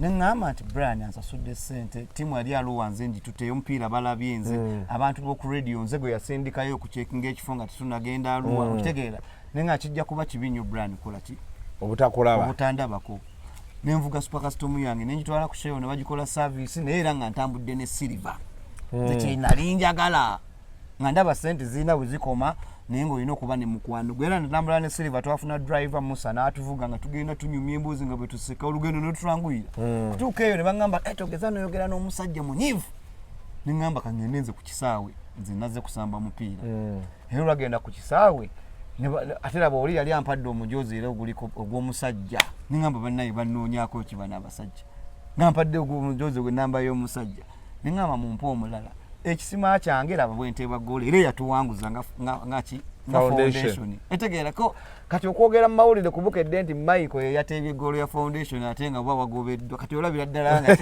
neŋŋamba nti Brian ansasudde ssente timu yali Arua nze njituteyo omupiira balabye nze abantu b'oku radio nze gwe yasindikayo okucekinga ekifo nga tetunagenda Arua okitegeera naye nga kijja kuba kibi nnyo Brian kola ki obutandabako nenvuga super custom yange nenjitwala ku sheyo ne bagikola service naye era nga ntambudde ne silver kyenali njagala nga ndaba ssente zirina bwe zikoma naye ng'olina okuba ne mukwano gwera netambula ne silver twafuna driver Musa n'atuvuga nga tugenda tunyumya embuzi nga bwe tuseka olugendo n'otutwanguyira kutuuka eyo ne baŋŋamba togeza noyogera n'omusajja munyiivu ne ŋŋamba kangende nze ku kisaawe nze nazze kusamba mupiira era olwagenda ku kisaawe ate laba oli yali ampadde omujozi era oguliko ogw'omusajja ne ŋŋamba bannaye bannoonyaako ki bano abasajja nga mpadde ogw'omujozi gw'ennamba y'omusajja ne ŋŋamba mumpe omulala ekisima kyange laba bwenteeba goal era yatuwanguza nga foundation etegeerako kati okwogera mu mawulire kubukedde nti Miko ye yateebye goal ya foundation ate nga bwa wagobeddwa kati olabira ddala nga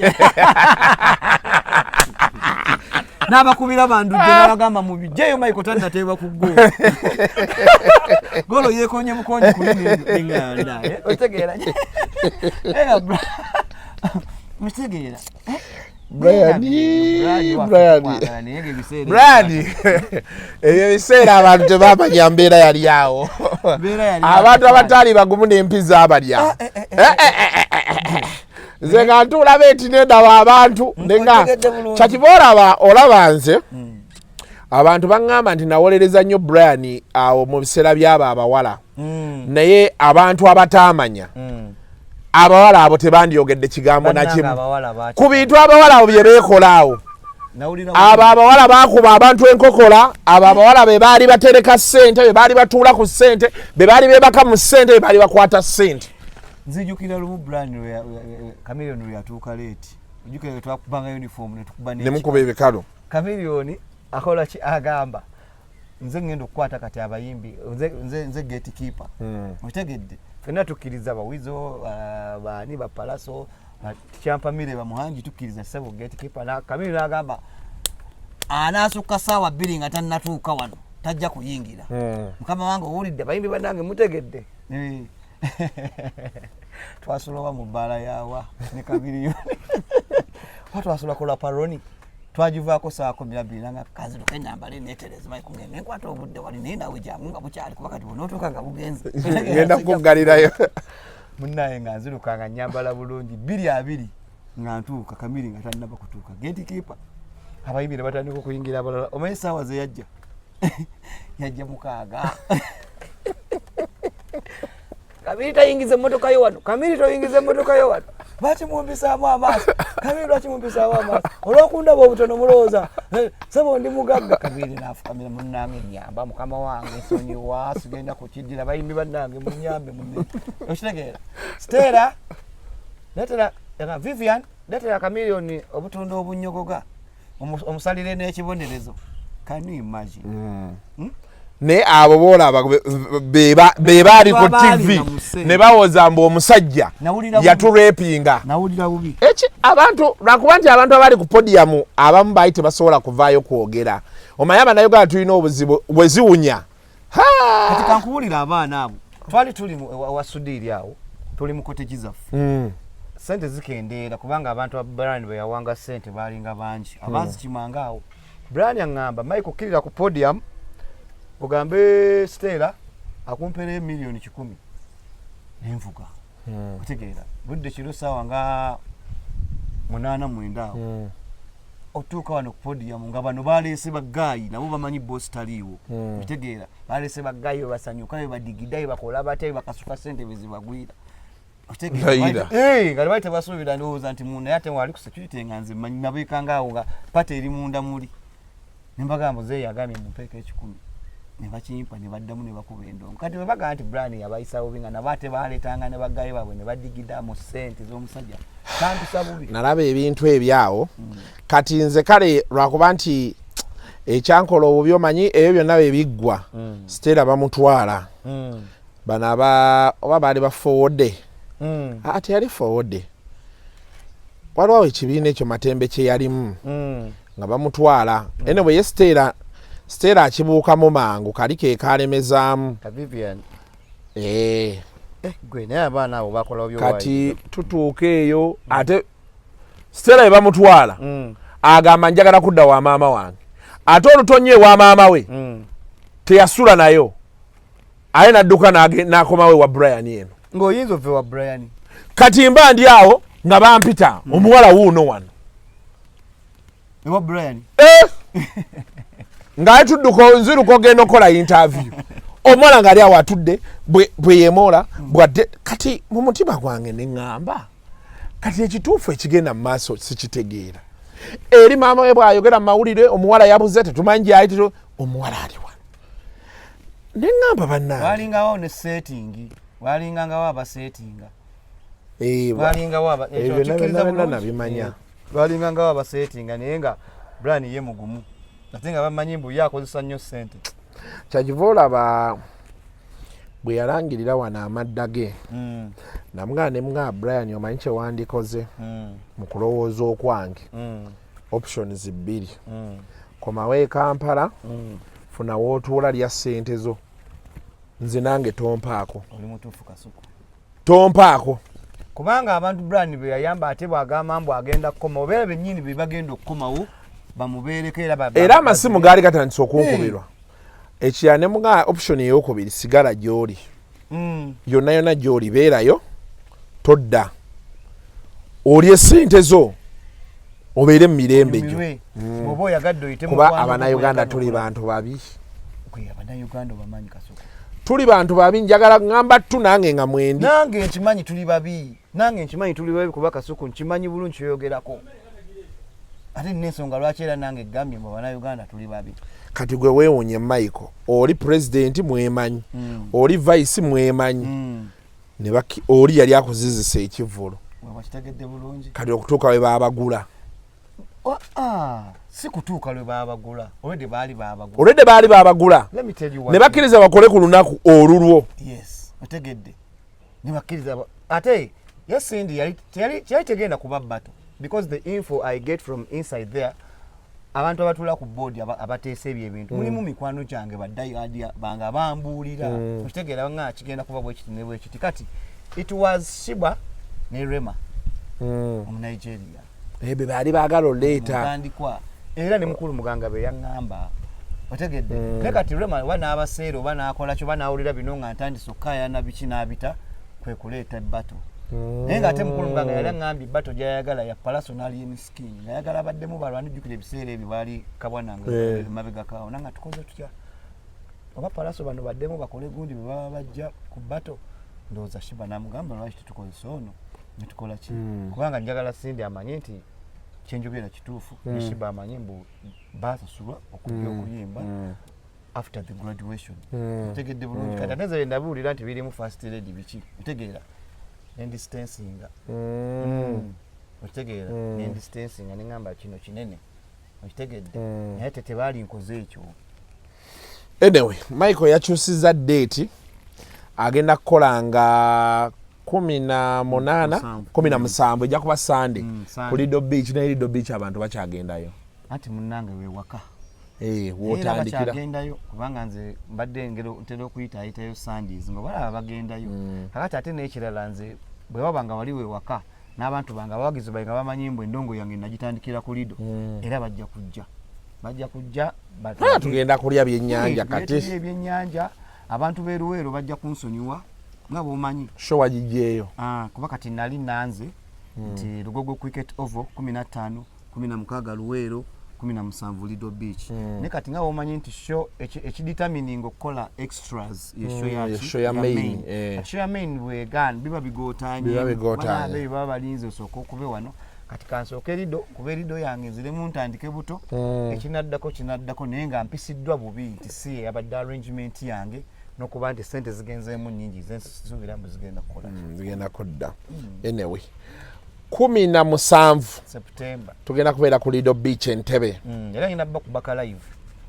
n'abakubira bandujje n'abagamba mu bijjeyo Miko tannateeba ku goal goal yeekonye mukonye kuli n'enganda otegeera mutegeera Brian ebyo biseera abantu tebamanya mbeera yali awo abantu abataali bagumu n'empiza abalya nze nga ntuula beeti nendawa abantu nenga kyakiba olaba nze abantu baŋŋamba nti nawolereza nnyo Brian awo mu biseera by'abo abawala naye abantu abataamanya abawala abo tebandyogedde kigambo nakimu ku bintu abawala abo bye beekola awo abo abawala bakuba abantu enkokola abo abawala be baali batereka ssente be baali batuula ku ssente be baali beebaka mu ssente be baali bakwata ssente nzijukira lumu Brian Chameleone lwe yatuuka leeti ojjukira twakubanga uniform ne mukuba ebikalo Chameleone akola ki agamba nze ngenda okukwata kati abayimbi nze gatekeeper otegedde fena tukkiriza bawizo bani bapalaso champamire bamuhanji tukkiriza sebo gatekeeper na Chameleone agamba anasukka saawa 2 nga tannatuuka wano tajja kuyingira mukama wange owulidde abayimbi banange mutegedde twasulawa mu bbala yawa ne Chameleone twasula kola paroni twajivaako saako 2 nga kazi tukenyambale netereza Miko ngene nkwata obudde wali nenda wejamu nga bukyali kuba kati bonotoka nga bugenze ngenda kugalirayo munnaye nga nzirukanga nyambala bulungi 2 nga ntuuka Chameleone nga tannaba kutuuka gatekeeper abayimbi ne batandika okuyingira abalala omanyi saawa ze yajja yajja mukaaga Chameleone tayingize emmotoka yo wano Chameleone toyingize emmotoka yo wano lwaki mumpisaamu amaaso Chameleone lwaki mumpisaamu amaaso olwokundaba obutono mulowooza sebo ndi mugagga Chameleone naafukamira munnange nyamba mukama wange nsonyiwa sigenda kukiddira bayimbi bannange munyambe munne okitegeera Stella letera Vivian letera Chameleone obutondo obunnyogoga omusalire n'ekibonerezo can you imagine ne abo boolaba be baali ku TV ne bawoza mbu omusajja yaturepinga nawulira bubi abantu lwakuba nti abantu abali ku podium abamu baali tebasobola kuvaayo kwogera omayaba nayo gaa tulina obuzibu bweziwunya kati kankubulira abaana abo twali tuli wasudiri awo tuli mu cottage zaffe sente zikendeera kubanga abantu ba Brian bwe yawanga sente baalinga bangi abazikimanga awo Brian yaŋŋamba Miko kirira ku podium ogambe Stella akumpere million 10 nenvuga otegeera budde kiro sawa nga 8-9 otuuka wano ku podium nga bano baleese bagaayi nabo bamanyi bosi taliiwo otegeera baleese bagaayi we basanyuka we badigida we bakola batya we bakasuka ssente bezibagwira nga tebaali tebasuubira ndowooza nti naye ate wali ku security nga nze manyi nabeekanga awo nga pata eri munda muli ne mbagamba muzeeyi yagambye mumpeeko 10 ne bakimpa ne baddamu ne bakuba endongo kati bwe bagamba nti Brian yabayisawo binga nabo ate baaleetanga ne bagaayi baabwe ne badigida mu ssente z'omusajja kampisa bubi nalaba ebintu ebyawo kati nze kale lwakuba nti ekyankola obubi omanyi ebyo byonna bebiggwa Stella bamutwala bano oba baali bafowodde ate yali fowodde waliwo ekibiina ekyo Matembe kye yalimu nga bamutwala ene bwe ye Stella akibuukamu mangu kali ke kalemezaamu gwe naye abaana abo bakola byo kati tutuuka eyo ate Stella bamutwala agamba njagala kudda wa maama wange ate olutonye wa maama we teyasula nayo aye nadduka n'akomawe wa Brian eno ng'oyinza ove wa Brian kati mba ndi awo nga bampita omuwala wuuno wano ewa Brian ng'aye tudduka nziruka ogenda okola interview omwana ng'ali awo atudde bwe yeemoola bwadde kati mu mutima gwange ne ŋŋamba kati ekituufu ekigenda mu maaso sikitegeera eri maama we bw'ayogera mu mawulire omuwala yabuze tetumanyi gy'ayitiro omuwala ali wano ne ŋŋamba bannange walingawo ne setting walingangawo abasetinga ebyo nabimanya walingangawo abasetinga naye nga Brian ye mugumu ate nga bamanyi mbu yakozesa nnyo ssente kyakiva olaba bwe yalangirira wano amadda ge namugamba ne mugamba Brian omanyi kye wandikoze mu kulowooza okwange options 2 komawo e Kampala funa wootuula lya ssente zo nze nange tompaako oli mutuufu kasuku tompaako kubanga abantu Brian be yayamba ate bwagamba mbu agenda kukoma obeera bennyini be bagenda okukomawo bamubeereko era amasimu gaali gatandise okunkubirwa ekirala ne mugamba option ey'okubiri sigala gy'oli yonna yonna gy'oli beerayo todda olye essente zo obeere mu mirembe gyo oba oyagadde oyite kuba Abannayuganda tuli bantu babi Abannayuganda obamanyi kasuku tuli bantu babi njagala ngamba tu nange nga mwendi nange nkimanyi tuli babi kuba kasuku nkimanyi bulungi kyoyogerako ate n'ensonga lwaki era nange egambye mu Abannayuganda tuli babi kati gwe weewunye Miko oli president mwemanyi oli vice mwemanyi oli yali akuzizisa ekivvulu wakitegedde bulungi kati okutuuka we baabagula si kutuuka lwe baabagula olwedde baali baabagula ne bakkiriza bakole ku lunaku olulwo otegedde ne bakkiriza ate yesindi yali tegenda kuba bato because the info I get from inside there abantu abatula ku board abateesa ebyo ebintu mulimu mikwano gyange baddayo banga bambuulira okitegeera nga kigenda kuba bwekiti ne bwekiti kati it was Shiba ne Rema Omunigeria ebe baali baagala oleeta mutandikwa era ne mukulu muganga be yaŋŋamba otegedde ne kati Rema oba n'abaseera oba n'akola kyo oba n'awulira bino nga ntandise okkaayana biki n'abita kwe kuleeta ebbato naye nga ate mukulu muganga yali aŋŋambye ebbato gy'ayagala ya personal yemiskin ayagala abaddemu balwana jjukira ebiseera ebyo baali kabwananga mabega kaawo nanga tukoze tutya oba palaso bano baddemu bakole gundi bwe baba bajja ku bbato ndowooza Shiba n'amugamba lwaki tetukozesa ono ne tukola ki kubanga njagala Sindi amanye nti kyenjogera kituufu ne Shiba amanye mbu baasasulwa okujja okuyimba after the graduation otegedde bulungi kati ate nze ndabuulira nti birimu first lady biki otegeera nendistancinga okitegeera nendistancinga neŋŋamba kino kinene okitegedde naye tetebaali nkoze ekyo anyway Miko yakyusiza date agenda kukolanga 17 ejja kuba Sunday ku Lido Beach naye Lido Beach abantu bakyagendayo anti munnange wewaka wotandikira bakyagendayo kubanga nze mbadde engero ntera okuyitaayitayo Sundays nga balaba bagendayo kakati ate n'ekirala nze bwe wabanga wali wewaka n'abantu bange abawagizi bange nga bamanyi mbu endongo yange nagitandikira ku Lido era bajja kujja tugenda kulya byennyanja kati ebyennyanja abantu beeruweero bajja kunsonyiwa nga bwomanyi show wagijeyo kuba kati nali nanze nti Lugogo Cricket Oval 15 16 Luweero 17 Lido Beach ne kati nga bwomanyi nti show ekidetermining okukola extras show ya main show ya main wegan biba bigotanye baba balinze osoko okube wano kati kansooka Lido kuba Lido yange nziremu ntandike buto ekinaddako naye nga mpisiddwa bubi nti si abadde arrangement yange nokuba nti sente zigenzeemu nnyingi zensuubiramu zigenda kukola zigenda kudda anyway 17 September tugenda kubeera ku Lido Beach Entebbe era ngenda bakubaka live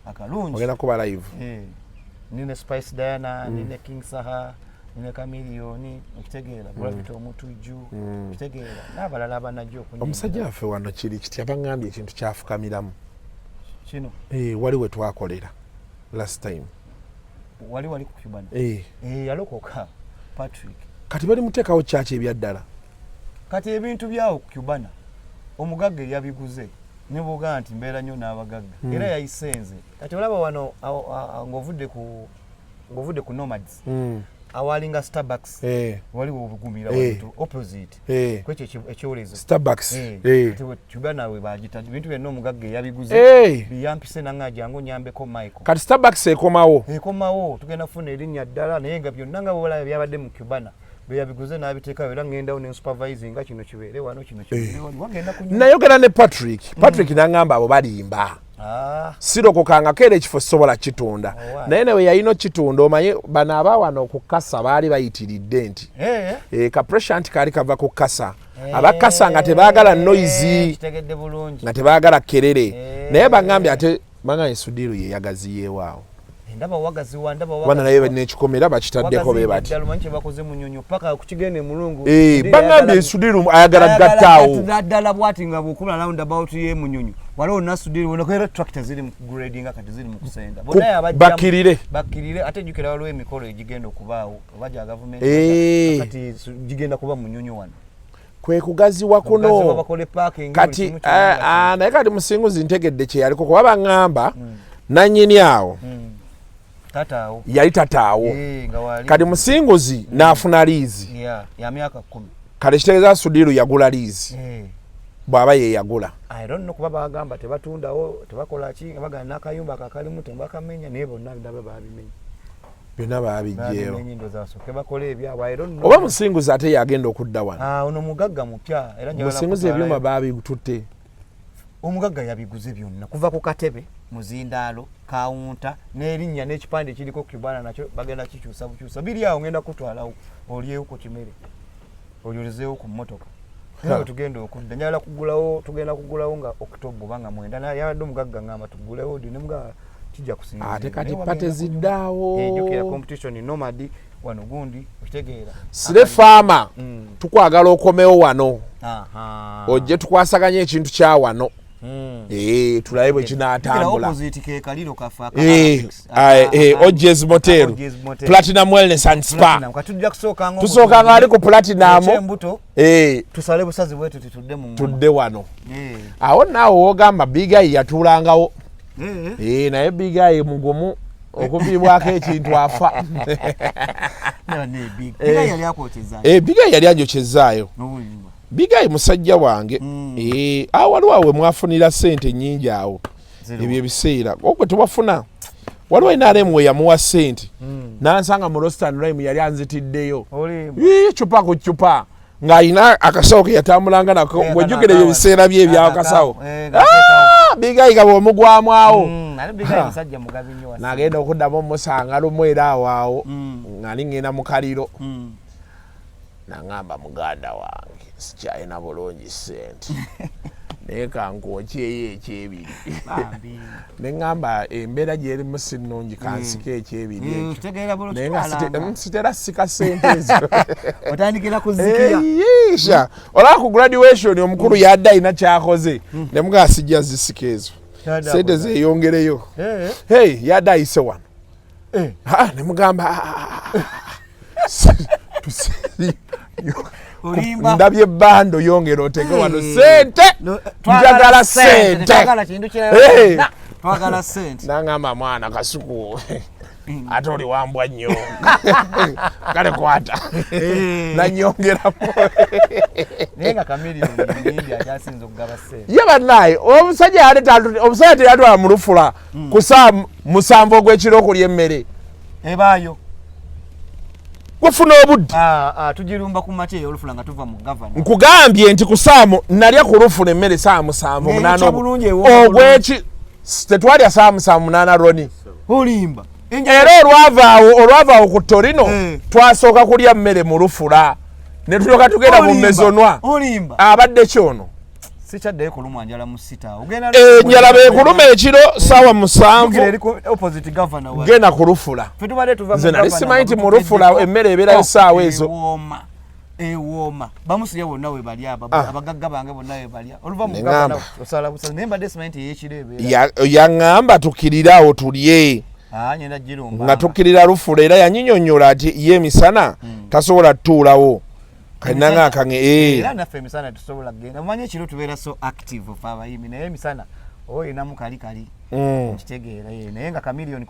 akalungi ogenda kuba live nine Spice Diana nine King Saha nine Chameleone okitegeera Gravity Omutujju okitegeera n'abalala abanajjo okunyuma omusajja waffe wano kiri kiti abangambye ekintu kyafukamiramu kino wali we twakolera last time wali ku Cuban yalokoka Patrick kati bali muteekawo kyaki ebyaddala kati ebintu byawo ku Cuban omugagga yabiguze ne boga nti mbeera nnyo n'abagagga era yayisenze kati olaba wano ng'ovudde ku Nomads awalinga Starbucks waliwo obugumira wantu opposite kwekyo ekyolezo Starbucks Cuban we bagita bintu byonna omugagga yabiguze biyampise nanga jangu nyambeko Miko kati Starbucks ekomawo tugenda kufuna erinnya ddala naye nga byonna nga bwolaba byabadde mu Cuban beyabiguze n'abiteeka era ngendawo ne supervising nga kino kibeere wano kino kibeere wagenda kunywa nayogera ne Patrick n'angamba abo balimba sirokokangako era ekifo sobola kitunda naye nawe yalina okitunda omanye bano abawano okukasa baali bayitiridde nti ka pressure nti kaali kava ku kasa abakasa nga tebaagala noise nga tebaagala kerere naye bangambye ate bangambye Sudiru ye yagaziyeewaawo ndaba wagazi bana naye nekikomera bakitaddeko be bati wagazi bakoze munyonyo paka kukigene mulungu bangambye Sudiru ayagala gattaawo ddala bwati nga bukula round about ye munyonyo waliwo na Sudiru wona kwera tractor ziri mu grading kati ziri mu kusenda bona bakirire ate jukira waliwo emikolo egigenda okubaawo abaja government kati gigenda kuba munyonyo wano kwe kugaziwa kuno kati naye kati Musinguzi ntegedde kye yaliko kuba bangamba nanyini awo tataawo yali tataawo kati Musinguzi n'afuna liizi ya myaka 10 kale kitegeeza Sudiru yagula liizi bw'aba ye yagula I don't know kuba bagamba tebatundawo tebakola ki bagana n'akayumba kakalimu tebakamenya naye bonna ndaba baabimenya byonna baabijjeewo bakola ebyabwe I don't know oba Musinguzi ate yagenda okudda wano ono mugagga mupya era Musinguzi ebyuma baabitutte omugagga yabiguze byonna kuva ku katebe muzindaalo kawunta n'erinnya n'ekipande kiriko Cuban nakyo bagenda kikyusa bukyusa biri awo ngenda kutwalawo olyewo ku kimere olyolezeewo ku mmotoka era tugenda okudda njagala tugenda kugulawo nga October banga mwenda naye yabadde omugagga ngamba tugulewo ne mga kijja kusinga ate kati pate ziddaawo ejjukira competition Nomad wano gundi okitegeera Sire Farmer tukwagala okomewo wano ojje tukwasaganya ekintu kya wano tulabe bwe kinaatambula Ojez Motel Platinum Wellness and Spa tusooka nga ali ku Platinum tusale busazi bwetu tudde wano awo naawe wogamba Bigayi yatuulangawo naye Bigayi mugumu okubibwako ekintu afa Bigayi yali anjokyezaayo Bigayi musajja wange awo waliwo awe mwafunira ssente nnyingi awo ebyo ebiseera okwe tewafuna waliwo NRM we yamuwa ssente nansanga mu Rostan Rhyme yali anzitiddeyo cupa ku cupa ng'alina akasawo ke yatambulanga nako ng'ojjukira ebyo ebiseera bye ebyawo kasawo Bigayi nga bw'omugwamu awo n'agenda okuddamu omusanga lumu era awo ng'ali ngenda mu kaliro nangamba muganda wange sikyalina bulungi ssente naye kankwokyeyo ekyebiri neŋŋamba embeera gyerimu si nnungi kansika ekyebiri ekyo naye nga sitera sika ssente ezo otandikira kuzikira olaba ku graduation omukulu yadde alina kyakoze ne mugaa sijja zisika ezo ssente zeeyongereyo yadde ayise wano ne mugamba ndabye ebbando yongera oteke wano ssente njagala ssente nangamba mwana kasuku ate oli wambwa nnyo kale kwata nanyongeramu naye nga Chameleone yindi akyasinza okugaba ssente ye bannaye omusajja teyatwala mu lufula ku saa 7 ogw'ekiro okulya emmere ebaayo wefuna obudde tugirumba ku makya ey'olufula nga tuva mu gavana nkugambye nti ku saamu nalya ku lufula emmere saa 7 ogw'eki tetwalya saa 7 Roni olimba era olwavaawo ku Torino twasooka kulya mmere mu lufula ne tulyoka tugenda mu mezonwa abadde kyono sikyaddayo kulumwa njala mu sita enjala beekuluma ekiro saawa 7 genda ku lufula nze nali simanyi nti mu lufula emmere ebeerayo essaawa ezo ewooma bamusirya bonna we balya abagagga bange bonna we balya oluva mu gavana osala busala naye mbadde simanyi nti ey'ekiro ebeera yaŋŋamba tukkirirawo tulye nga tukkirira lufula era yanyinyonnyola ati ye emisana tasobola tutuulawo kananga kange era naffe emisana tusobola kgenda mumanyi ekiro tubeera so active of abayimbi naye emisana oyinamu kali nkitegeera naye nga Chameleone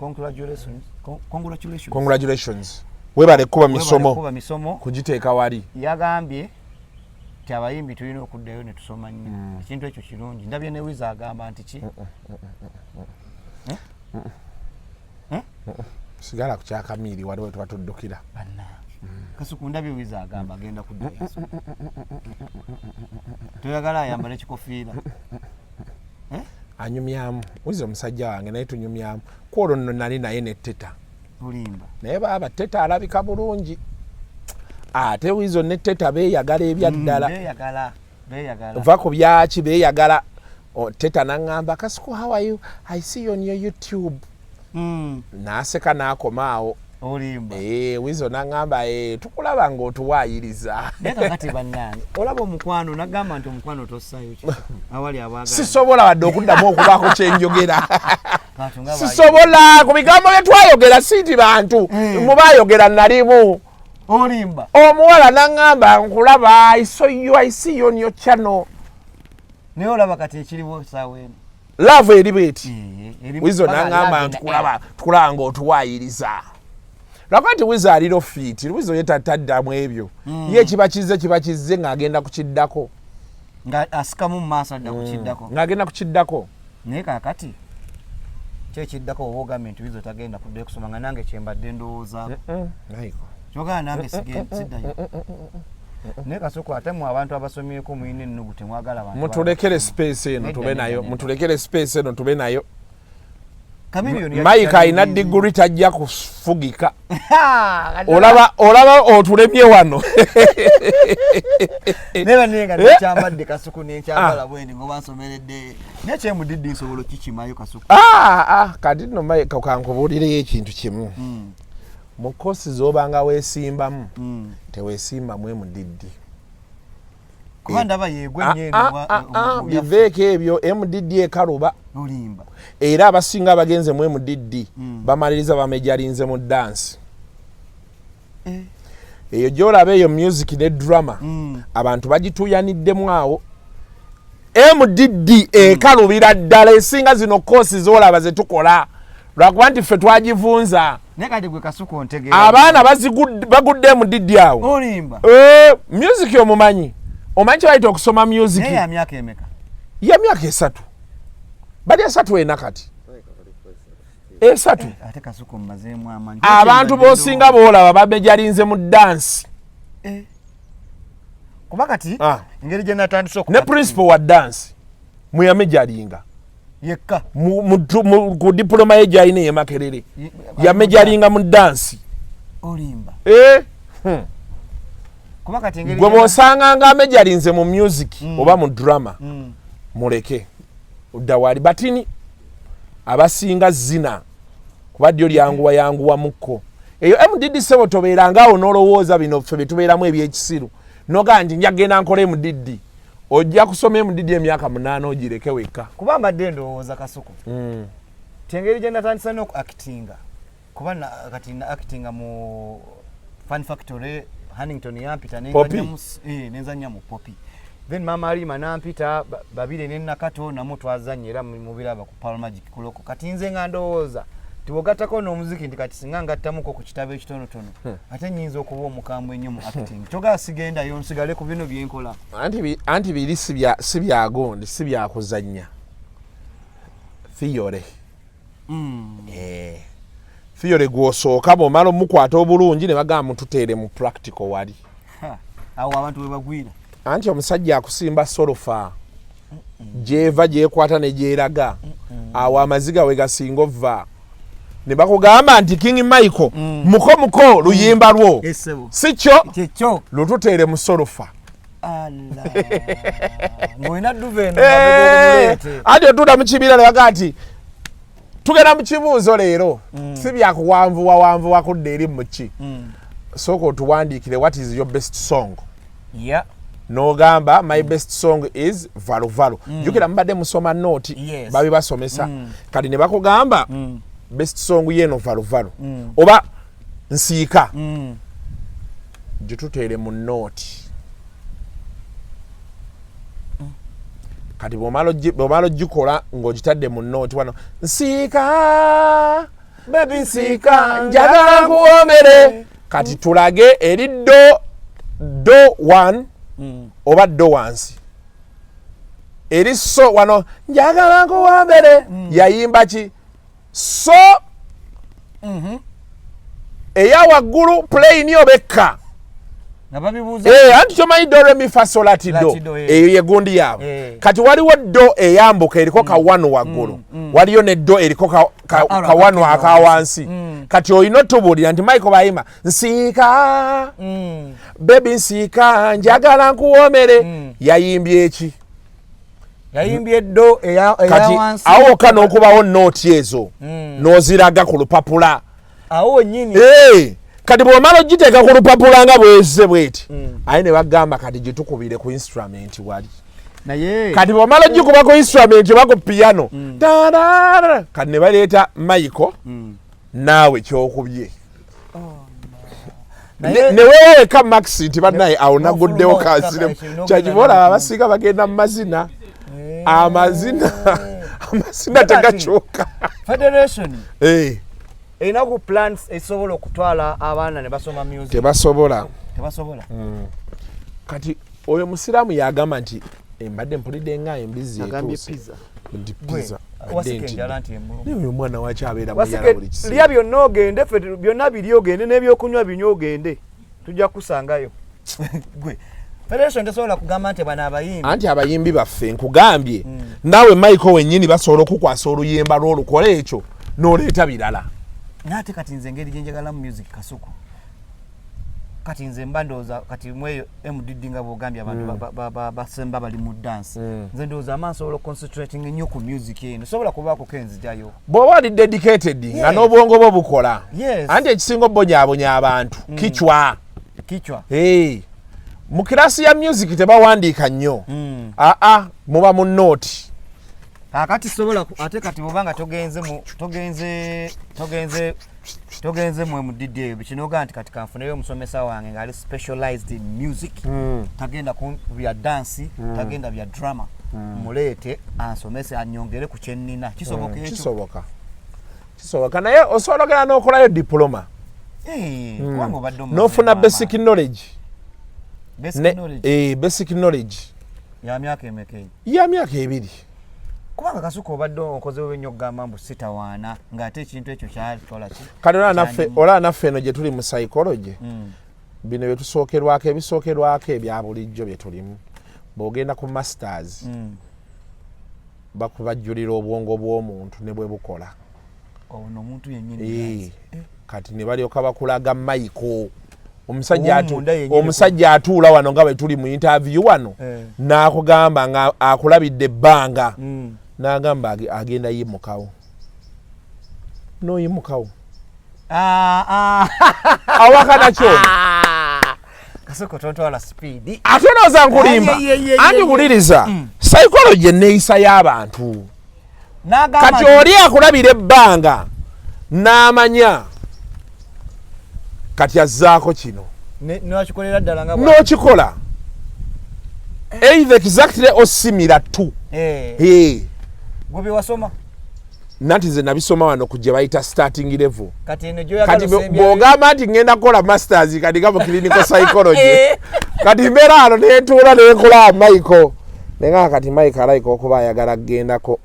congratulations webale kuba misomo kugiteeka wali yagambye nti abayimbi tulina okuddayo ne tusoma nnyo ekintu ekyo kirungi ndabye ne Wiza agamba nti ki sigala ku kya Chameleone waliwo tuba tuddukira Kasuku ndabye Wiza agamba agenda kuddayo toyagala ayambala ekikofiira anyumyamu Wiza omusajja wange naye tunyumyamu kwolwo nno nali naye ne Teta olimba naye baba Teta alabika bulungi ate Wiza ne Teta beeyagala ebyaddala va ku byaki beeyagala Teta naŋŋamba Kasuku how are you I see you on your YouTube n'aseka n'akomaawo olimba Wizo naŋŋamba tukulaba ng'otuwaayiriza naye kakati bannange olaba omukwano nagamba nti omukwano tossayo awali abaagala sisobola wadde okuddamu okubaako kyenjogera sisobola ku bigambo bye twayogera siiti bantu mubaayogera nalimu olimba omuwala naŋŋamba nkulaba I see you on your channel naye olaba kati ekiriwo essaawa eno love eri bweti Wizo naŋŋamba tukulaba ng'otuwaayiriza lwakati Wizo aliro fiiti Wizo yetataddamu ebyo ye kiba kizze ng'agenda kukiddako asikamu mu maaso adda kukiddako ng'agenda kukiddako naye kaakati kyekiddako oba ogambye nti Wizo tagenda kuddayo kusoma nga nange kyembadde ndowoozaako kyogala nange siddayo naye Kasuku ate mu abantu abasomyeko muyina ennugu temwagala bantu mutulekere space eno tube nayo Mike ayina diguri tajja kufugika olaba otulemye wano neba nenga nekyambadde Kasuku nenkyambala bweni ngoba nsomeredde nekyemudiddi nsobola kikimayo Kasuku kati nno Mike kankubuulireyo ekintu kimu mu kosi z'obanga weesimbamu teweesimbamu emudiddi kuba ndaba yeegwe nnyo biveeko ebyo emudiddi ekaluba olimba era abasinga abagenze mu emudiddi bamaliriza bamejalinze mu dansi eyo gyolaba eyo music ne drama abantu bagituuyaniddemu awo emudiddi ekalubira ddala esinga zino kosi zolaba zetukola lwakuba nti ffe twagivunza abaana bagudde emudiddi awo olimba music omumanyi omanyi kyebayita okusoma music ya myaka emeka ya myaka 3 bali 3 ena kati 3 ate Kasuku mmazeemu amanyi abantu bosinga boolaba bamejalinze mu dansi kuba kati engeri gye natandise ne principal wa dansi muyamejalinga yekka ku diploma ye gyalina ye Makerere yamejalinga mu dansi olimba kuba kati engeri gwe bw'osanga nga amejalinze mu music oba mu drama muleke udda wali batini abasinga zina kuba ddyo lyanguwa mukko eyo MDD sebo tobeerangaawo n'olowooza bino ffe bye tubeeramu ebyekisiru noga nti njagenda nkola MDD ojja kusoma MDD emyaka 8 ogireke wekka kuba mbadde ndowooza Kasuku tengeri gye natandisa n'okuactinga kuba kati actinga mu Fun Factory Hannington yampita nenzanya mu Poppy then mama Alima nampita babire ne Nakato namu twazanyira mu biraba ku Palm Magic kuloko kati nze nga ndowooza tiwogattako n'omuziki nti kati singa ngattamuko ku kitabo ekitonotono ate nnyinza okuba omukambwe ennyo mu acting kyogaa sigendayo nsigale ku bino byenkola anti biri si byagondi si byakuzannya theory theory gw'osooka bw'omala omukwata obulungi ne bagamba mututeere mu practical wali awo abantu we bagwira anti omusajja akusimba sorofa gyeva gyekwata ne gyeraga awo amaziga we gasinga ova ne bakugamba nti King Miko muko luyimba lwo si kyo lututeere mu sorofa ng'olina duveno ati otuuta mu kibira ne baga nti tugenda mu kibuuzo leero si byakuwanvuwa kudda eri muki sooka otuwandiikire what is your best song n'ogamba my best song is valuvalu jukira mubadde musoma nooti babi basomesa kati ne bakugamba best song yeno valuvalu oba nsiika gituteere mu nooti kati bw'omala ogikola ng'ogitadde mu nooti wano nsiika baby nsiika njagala nkuwoomere kati tulage eri do 1 oba do wansi eri so wano njagala nkuwoomere yayimba ki so eya waggulu play obekka anti kyomanyi do remi fa sol lati do eyo yegundi yaabwe kati waliwo do eyambuka eriko ka 1 waggulu waliyo ne do eriko ka 1 aka wansi kati olina otubuulira nti Miko bayimba nsiika bebi nsiika njagala nkuwoomere yayimbye eki yayimbye do eya wansi kati awo wokka n'okubawo nooti ezo n'oziraga ku lupapula awo nyini kati bw'omala ogiteeka ku lupapula nga bwezze bweti aye ne bagamba kati gitukubire ku instrument wali naye kati bw'omala ogikuba ku instrument oba ku piano kati ne baleeta Miko naawe kyokubye neweweka Max nti bannaye awo naguddewo kansiremu kyakibola abasinga bagenda mu mazina amazina tegakyuka federation einaku plans esobola okutwala abaana ne basoma music tebasobola kati oyo musiraamu yagamba nti embadde mpulidde nga embizi pizza niwe omwana waki abeera muyala buli kiseera lya byonna ogende ffe byonna biri ogende n'ebyokunywa binywa ogende tujja kusangayo gwe federation tesobola kugamba nti bano abayimbi anti abayimbi baffe nkugambye naawe Miko wennyini basobola okukwasa oluyimba lw'olukola ekyo n'oleeta birala nate kati nze ngeri gyenjagala mu music kasuku kati nze mba ndowooza kati mweyo MDD nga bwogambye abantu basemba bali mu dance nze ndowooza amansi sobola concentrating ennyo ku music eno sobola kubaako kenzijayo bw'oba ali dedicated nga n'obwongo bwo bukola anti ekisinga obonyabonya abantu kichwa mu kirasi ya music tebawandiika nnyo muba mu nooti akati sobola ate kati bobanga togenze mwe MDD eyo bikinoga nti kati kanfuneyo omusomesa wange ngali specialized in music tagenda ku bya dance tagenda bya drama mulete ansomese anyongere ku kyennina kisoboka ekyo kisoboka naye osologera n'okolayo diploma kubango badde n'ofuna basic knowledge basic knowledge ya myaka emeka ya myaka 2 kubanga kasuka obadde okozewo ennyo okugamba mbu sitawaana ng'ate ekintu ekyo kyalikola ki kati olaba naffe eno gye tuli mu psychology bino byetusookerwako ebisookerwako ebya bulijjo bye tulimu bw'ogenda ku masters bakubajjulira obwongo bw'omuntu ne bwe bukola ono omuntu yennyini kati ne balyoka bakulaga Miko omusajja atuula wano nga bwe tuli mu interview wano n'akugamba nga akulabidde ebbanga n'agamba agenda yimukawo n'oyimukawo awakana kyona kasoko tontwala speed ate nooza nkulimba anti wuliriza psychology enneeyisa y'abantu kati oli akulabira ebbanga n'amanya kati azzaako kino n'okikolera ddala nga n'okikola either exactly or similar to gwe wasoma nati ze nabisoma wano kujja bayita starting level kati eno jo yakalo bw'ogamba nti ngenda kukola masters kati gabo clinical psychology kati mbeera ano neetuula neekola Miko nenga kati Mike alayika okuba ayagala kugendako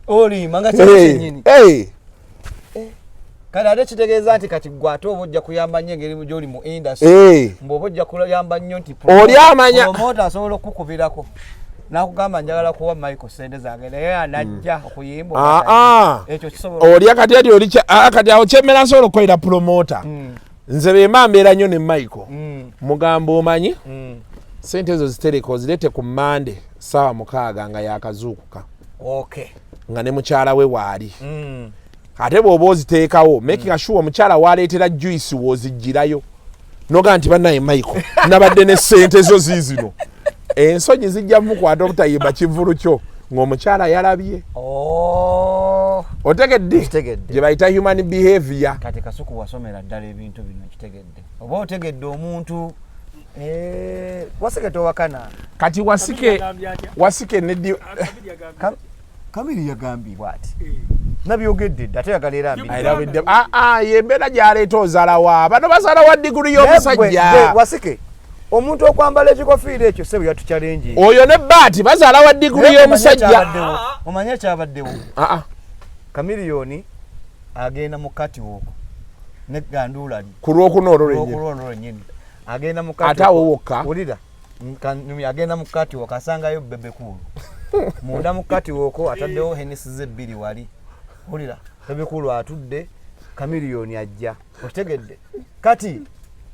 oli manga kyenyini kati ate kitegeeza nti kati gwate oba ojja kuyamba nnyo engeri gy'oli mu industry mbw'oba ojja kuyamba nnyo nti oli amanya promoter asobola okukukubirako nakugamba njagala kuwa Miko sente zange naye anajja okuyimba ekyo kisobola oli akati ati oli kati awo kyemmera nsobola okukolera promoter nze bemba mbeera nnyo ne Miko mugamba omanyi sente ezo zitereka ozirete ku Mande saawa 6 nga yakazuukuka nga ne mukyala we waali ate bw'oba oziteekawo making sure omukyala waleetera juice wozigirayo noga nti bannaye Miko nabadde ne sente zo ziizino ensonyi zijja mukwata obutayimba kivulu kyo ng'omukyala yalabye otegedde gye bayita human behavior kati Kasuku wasomera ddala ebintu bino kitegedde oba otegedde omuntu wasike towakana kati wasike neddi Kamili yagambye bwati nabyogedde ate yagalera yembeera gyaleeta ozaala wa bano bazaala wa diguli y'omusajja wasike omuntu okwambala ekikofiira ekyo sebo yatuchallenge oyo ne baati bazaala wa diguli y'omusajja omanye ekyabaddewo Chameleone agenda mu kati woko ne gandula ku lwokuna olwo lwennyini agenda mu kati ate awo wokka wulira agenda mu kati woko asangayo bebekulu munda mu kati woko ataddewo Hennessy ze 2 wali wulira bebekulu atudde Chameleone ajja otegedde kati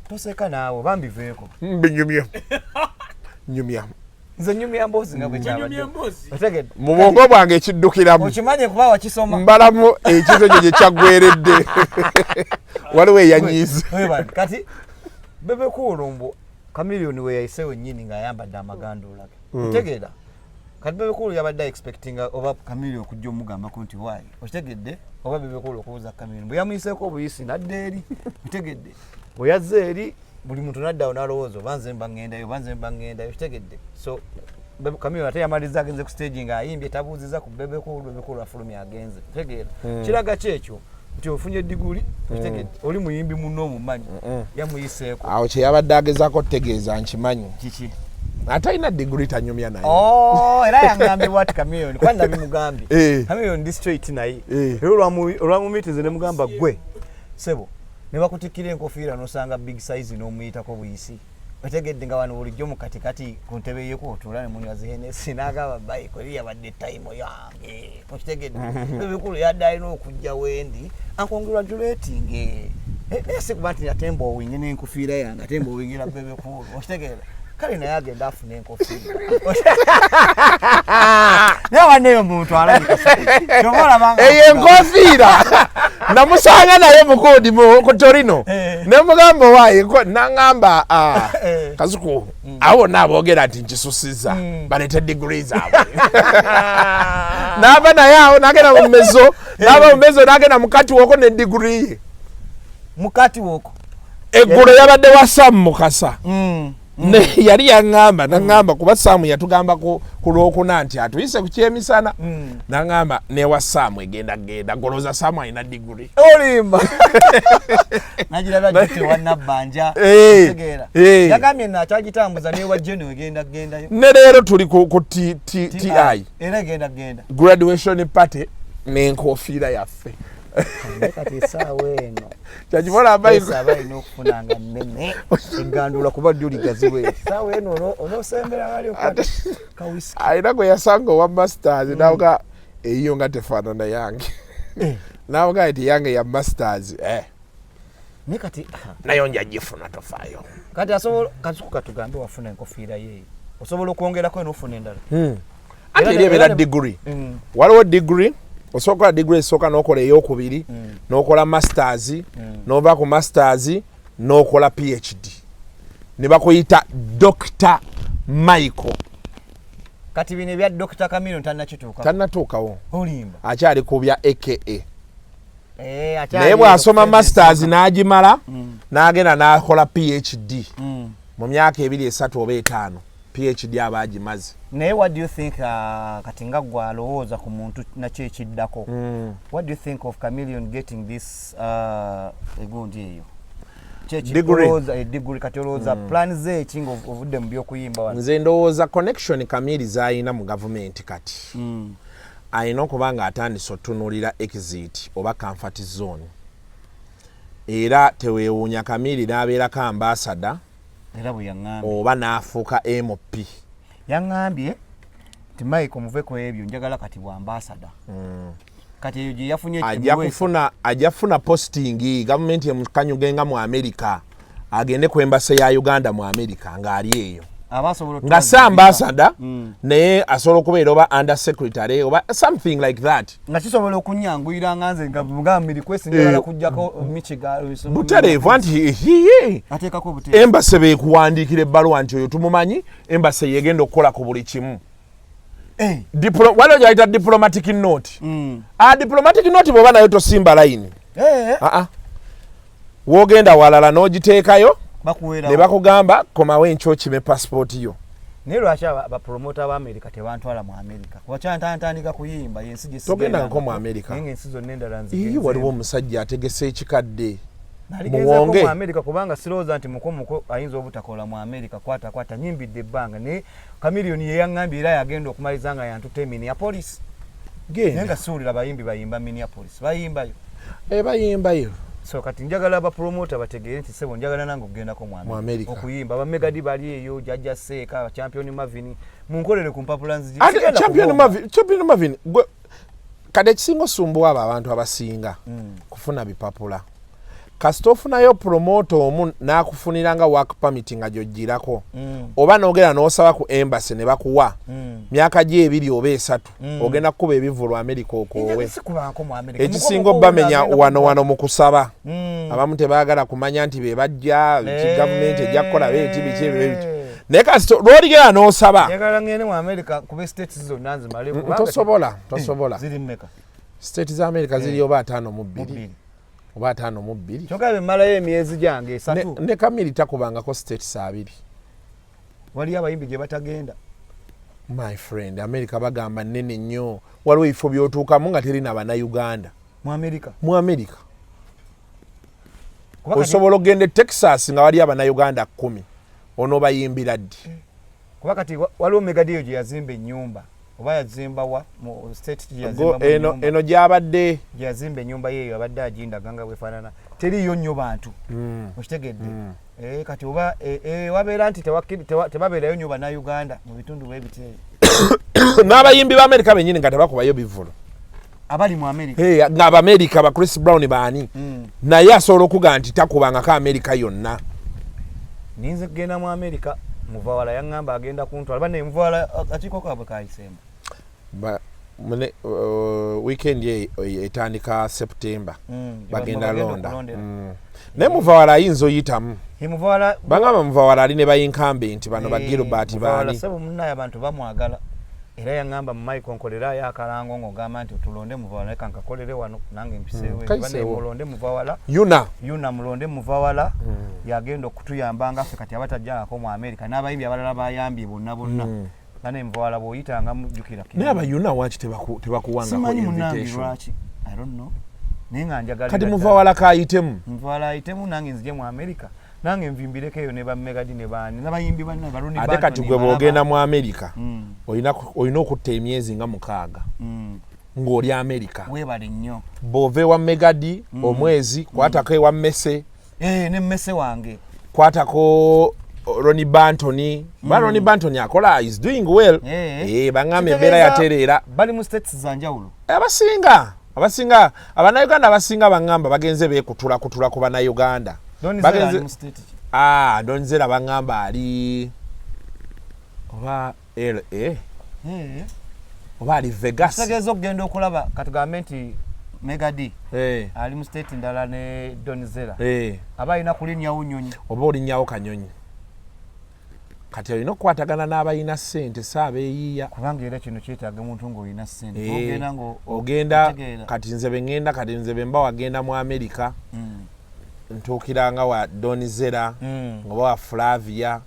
toseka naawe bambiveeko nyumya nze nyumya mbozi nga bwe kyabadde otegedde mu bwongo bwange ekiddukiramu okimanye kuba wakisoma mbalamu ekizo kyo gye kyaggweredde waliwo eyanyiiza kati bebekulu mbu Chameleone we yayise wennyini ng'ayambadde amagandula ge otegeera kati bebekulu yabadde expecting oba Chameleone okujja omugambako nti waayi okitegedde oba bebekulu okubuuza Chameleone bwe yamuyiseeko obuyisi nadda eri otegedde bwe yazze eri buli muntu naddawo n'alowooza oba nze mba ŋŋendayo okitegedde so Chameleone ate yamaliza agenze ku stage ng'ayimbye tabuuziza ku bebekulu afulumya agenze otegeera kiraga kyekyo nti ofunye diguli okitegedde oli muyimbi munno omumanyi yamuyiseeko awo kye yabadde agezaako tegeeza nkimanyi kiki ate alina diguli tanyumya naye era yangambye bwati Chameleone kwani nabimugambye Chameleone ndi straight naye era olwamumiitize ne mugamba gwe sebo ne bakutikkira enkofiira n'osanga big size n'omuyitako buyisi otegedde nga wano bulijjo mu katikati ku ntebe ye kwotuula ne munywa Hennessy n'agamba Miko yabadde time yange okitegedde bebekulu yadde alina okujja wendi ankongratulating naye si kuba nti yatemba owinye n'enkofiira yange atemba owingira bebekulu okitegeera kale naye agenda afuna enkofiira naye wanneeyo muntu alabika eyo enkofiira namusanga naye mukuudi ku Torino nemugamba waayi naŋŋamba Kasuku awo naboogera nti nkisusiza baleete diguli zaabwe n'ava naye awo n'agenda mu mmezo n'agenda mu kati woko ne diguli ye mukati woko eggulo yabadde wa Sam Mukasa yali yaŋŋamba naŋŋamba kuba Saamu yatugamba ku lwokuna nti atuyise ku kyemisana naŋŋamba newa Saamu egenda goloza Saamu alina diguli olimba nagiraba gite wannabbanja tegeera yagambye nakyagitambuza newa Jeno egendayo ne leero tuli ku TI era egenda graduation party n'enkofiira yaffe kati essaawa eno kyakibona Miko ino okufunanga nnene egandula kuba ddyo ligaziwe essaawa eno onoosembera wali kawisi alina gwe yasanga owa masters nawoga eyiyo nga tefaanana yange nawoga eti yange ya masters naye kati nayo njagifuna tofaayo kati asobola Kasuku katugambe wafuna enkofiira ye osobola okwongerako n'ofuna endala ate eri ebeera degree waliwo degree osobola degree esooka n'okola ey'okubiri n'okola masters n'ova ku masters n'okola PhD ne bakuyita Dr. Miko kati bino ebya Dr. Chameleone tannatuukawo olimba akyali ku bya AKA naye bw'asoma masters n'agimala n'agenda n'akola PhD mu myaka 2, 3 oba 5 PhD abagimaze. Naye what do you think kati nga gwe alowooza ku muntu nakyo ekiddako? What do you think of Chameleone getting this egundi eyo? Degree kati olowooza plan ze ekinga ovudde mu by'okuyimba wano? Nze ndowooza connection Chameleone z'ayina mu gavumenti kati. Ayina okuba nga atandise otunuulira exit oba comfort zone. Era teweewuunya Chameleone n'abeerako ambassador era bwe yaŋŋambye oba n'afuuka MP. Yaŋŋambye nti Mike omuve ku ebyo njagala kati bwa ambassador. Kati eyo gye yafunye ajja kufuna posting gavumenti emukanyugenga mu America agende ku embassy ya Uganda mu America ng'ali eyo. Nga si ambassador naye asobola okubeera oba under secretary oba something like that. Nga kisobola okunyanguyira nga nze nga mugambi request njagala kujjako Michigan. Butereevu nti ateekako butereevu. Embassy beekuwandiikira ebbaluwa nti oyo tumumanyi embassy yegenda okukola ku buli kimu. Waliwo gyayita diplomatic note. Diplomatic note bw'oba nayo tosimba layini. Wogenda walala n'ogiteekayo ne bakugamba komawo enkyo kime passport yo. Naye lwaki bapromota ba America tebantwala mu America? Wakyantandika kuyimba yensi gye togenda nko mu America. Ensi zonna endala nzigenze. Waliwo omusajja ategese ekikadde. Muwonge mu America kubanga sirowooza nti muko ayinza obutakola mu America kwata nyimbidde ebbanga ne Chameleone ye yaŋŋambye era yagenda okumaliza nga yantute Minneapolis. Naye nga siwulira bayimbi bayimba Minneapolis. Bayimbayo. So kati njagala abapromota bategeere nti sebo njagala nange okugendako mu America okuyimba. Abamegadi bali eyo Jajja Seeka, Champion Marvin munkolere ku mpapula nzigi. Champion Marvin kade ekisinga osumbuwa abantu abasinga kufuna bipapula. Kasita ofunayo promoter omu n'akufuniranga work permit nga gy'ojjirako oba n'ogenda n'osaba ku embassy ne bakuwa myaka gye 2 oba 3 ogenda kukuba ebivulu America okoowe. Ekisinga obamenya wano mu kusaba. Abamu tebaagala kumanya nti be bajja gavumenti ejja kukola beeti biki ebyo. Naye kasita lw'oligenda n'osaba njagala ngende mu America kuba states zonna nzimale. Tosobola. Ziri mmeka? States za America ziri oba 5 oba 5 kyokka bemmalayo emyezi gyange 3 ne Chameleone takubangako states 2. Waliyo abayimbi gye batagenda. My friend, America bagamba nnene nnyo. Waliwo ebifo by'otuukamu nga teri n'Abannayuganda mu America. Osobola okugenda Texas nga wali Abannayuganda 10 onoobayimbira ddi. Kuba kati waliwo Megadiyo gye yazimba ennyumba oba yazimba wa mu state gye yazimba eno gy'abadde gye yazimba ennyumba yeeyo abadde agindaga nga bwefaanana teriyo nnyo bantu okitegedde. Kati oba wabeera nti tebabeerayo nnyo Bannayuganda mu bitundu bwe biteeyo. N'abayimbi ba America bennyini nga tebakubayo bivulu abali mu America. Ng'Abamerica ba Chris Brown baani naye asobola okuga nti takubangako America yonna. Ninze kugenda mu America muvawala yaŋŋamba agenda kuntwala bane muvawala akiko kabwe kayisemba. Weekend etandika September bagenda Londa. Ne muvawala ayinza oyitamu. Bangamba muvawala ali ne bayinkambe nti bano ba Gilbert baani. Sebo munnaye abantu bamwagala. Era yaŋŋamba mu Miko nkolera yakalango ng'ogamba nti tulonde muvawala eka nkakolere wano nange mpiseewo. Bane mulonde muvawala. Yuna mulonde muvawala yagenda okutuyambanga ffe kati abatajjangako mu America n'abayimbi abalala bayambye bonna. Bane muvawala bw'oyitanga mujjukira. Naye abayuna waki tebakuwangako invitation? I don't know. Naye nga njagala kati muvawala kayitemu. Muvawala ayitemu nange nzije mu America. Nange nvimbireko eyo ne Megadi ne baani n'abayimbi banna baluni ate kati gwe bw'ogenda mu America olina okutta emyezi nga 6 ng'oli America. Weebale nnyo. Bw'ova ewa Megadi omwezi kwatako ewa Mmese. Ne Mmese wange. Kwatako Ronnie Bantoni. Ronnie Bantoni akola is doing well. Bangamba embeera yatereera. Bali mu states za njawulo. Abasinga Abannayuganda abasinga bangamba bagenze beekutula ku Bannayuganda. Donzera bangamba ali oba LA oba ali Vegas. Tegeeza okugenda okulaba katugambe nti Megadi ali mu state ndala ne Donzera aba alina kulinnyawo nnyonyi oba olinnyawo kanyonyi. Kati olina okukwatagana n'abalina ssente saabeeyiiya kubanga era kino kyetaaga muntu ng'olina ssente ogenda kati nze be ngenda kati nze be mba wagenda mu America ntuukiranga wa Donizera oba wa Flavia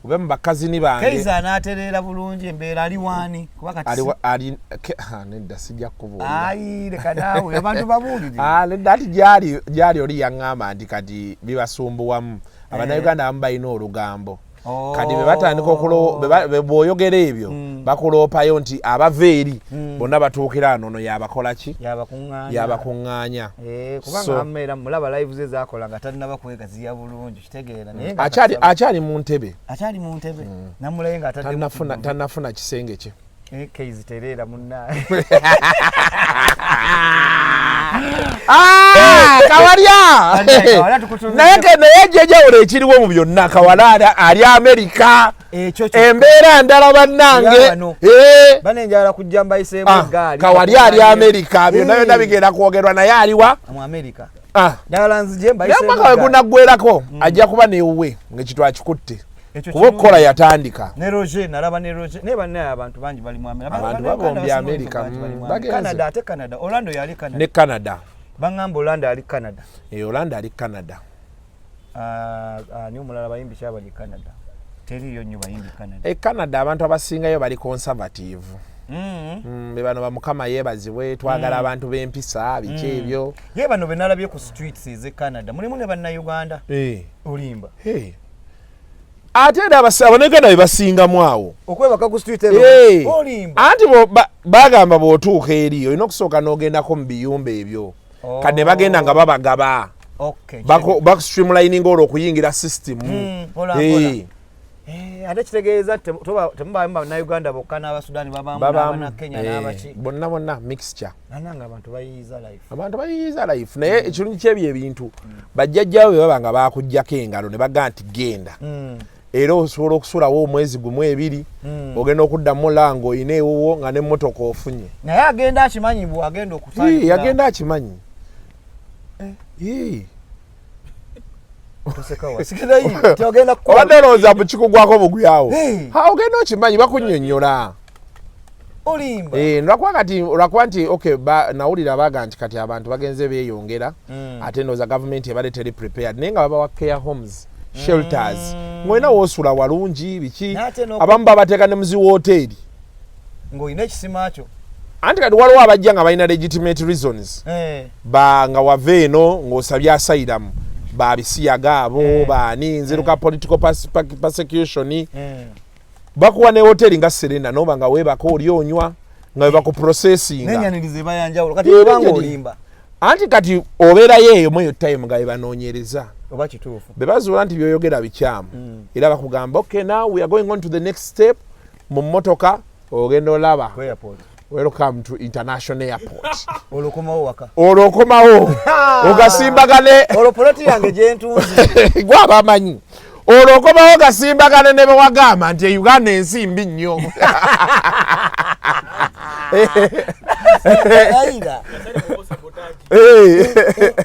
oba mu bakazini bange Keiza anaatereera bulungi embeera ali waani kuba kati ali nedda sijja kubuulira ayi leka naawe abantu babuulire nedda ati gyali oli yaŋŋamba nti kati bibasumbuwamu Abannayuganda abamu balina olugambo kati bebatandika bw'oyogera ebyo bakuloopayo nti abava eri bonna batuukira ano yabakola ki yabakuŋŋaanya kubanga ammeera mulaba live ze zakola nga talina bakwegaziya bulungi kitegeera naye akyali mu ntebe namulaye nga tannafuna kisenge kye Keizi tereera munnaye Kawalya naye jjajawulo ekiriwo mu byonna Kawala ali Amerika embeera ndala bannange banenjala kujja mbayiseemu eggaali Kawalya ali Amerika byonna bigenda kwogerwa naye aliwa mu Amerika ddala nzije mbayiseemu yamaka wegunaggwerako ajja kuba newuwe ng'ekitwa akikutte kuba okukola yatandika ne Roger nalaba ne Roger ne bannaye abantu bangi bali mu Amerika abantu bagombye Amerika Canada ate Canada Orlando yali Canada ne Canada bangamba Orlando ali Canada Orlando ali Canada ni omulala bayimbi kyabali Canada teriyo nnyo bayimbi Canada Canada abantu abasingayo bali conservative be bano bamukama yeebazibwe twagala abantu b'empisa biki ebyo ye bano benalabye ku streets ze Canada mulimu ne bannayuganda olimba ate Abannayuganda be basingamu awo okwebaka ku street olimba anti bagamba bw'otuuka eri olina okusooka n'ogendako mu biyumba ebyo kadde bagenda nga babagaba bakustreamlining olwo okuyingira system ate kitegeeza temubamu bannayuganda bokka n'abasudani babamu n'abannakenya n'abaki bonna mixture ananga abantu bayiyiza life naye ekirungi ky'ebyo ebintu bajjajjawo bwe baba nga bakuggyako engalo ne bagaa nti genda era osobola okusulawo omwezi gumu ebiri ogenda okuddamu lango oyina ewuwo nga n'emmotoka ofunye naye agenda akimanyi bw'agenda okusaanyira agenda akimanyi obadde olowooza mu kikugwako bugyawo ogenda okimanyi bakunnyonnyola olwakuba nti nawulira baga nti kati abantu bagenze beeyongera ate ndowooza gavumenti ebadde teri prepared naye nga babawa care homes shelters ng'olina woosula walungi biki abamu babateeka ne muziwooteeri ng'olina ekisima kyo anti kati waliwo abajja nga balina legitimate reasons nga wava eno ng'osabye asylum babisiyaga abo baani nziruka political persecution bakuwa ne hoteli nga Serena noba nga weebako oli onywa nga we bakuprocessinga n'enyaniriza bayanjawulo kati webanga olimba anti kati obeerayo eyo mu eyo time nga webanoonyereza oba kituufu be bazuula nti byoyogera bikyamu era bakugamba okay now we are going on to the next step mu mmotoka ogenda olaba welcome to international airport olokomawo waka olokomawo ogasimbagane olopoloti yange gyentunzi gwaba amanyi olokomawo gasimbagane ne bewagamba nti Uganda ensimbi nnyo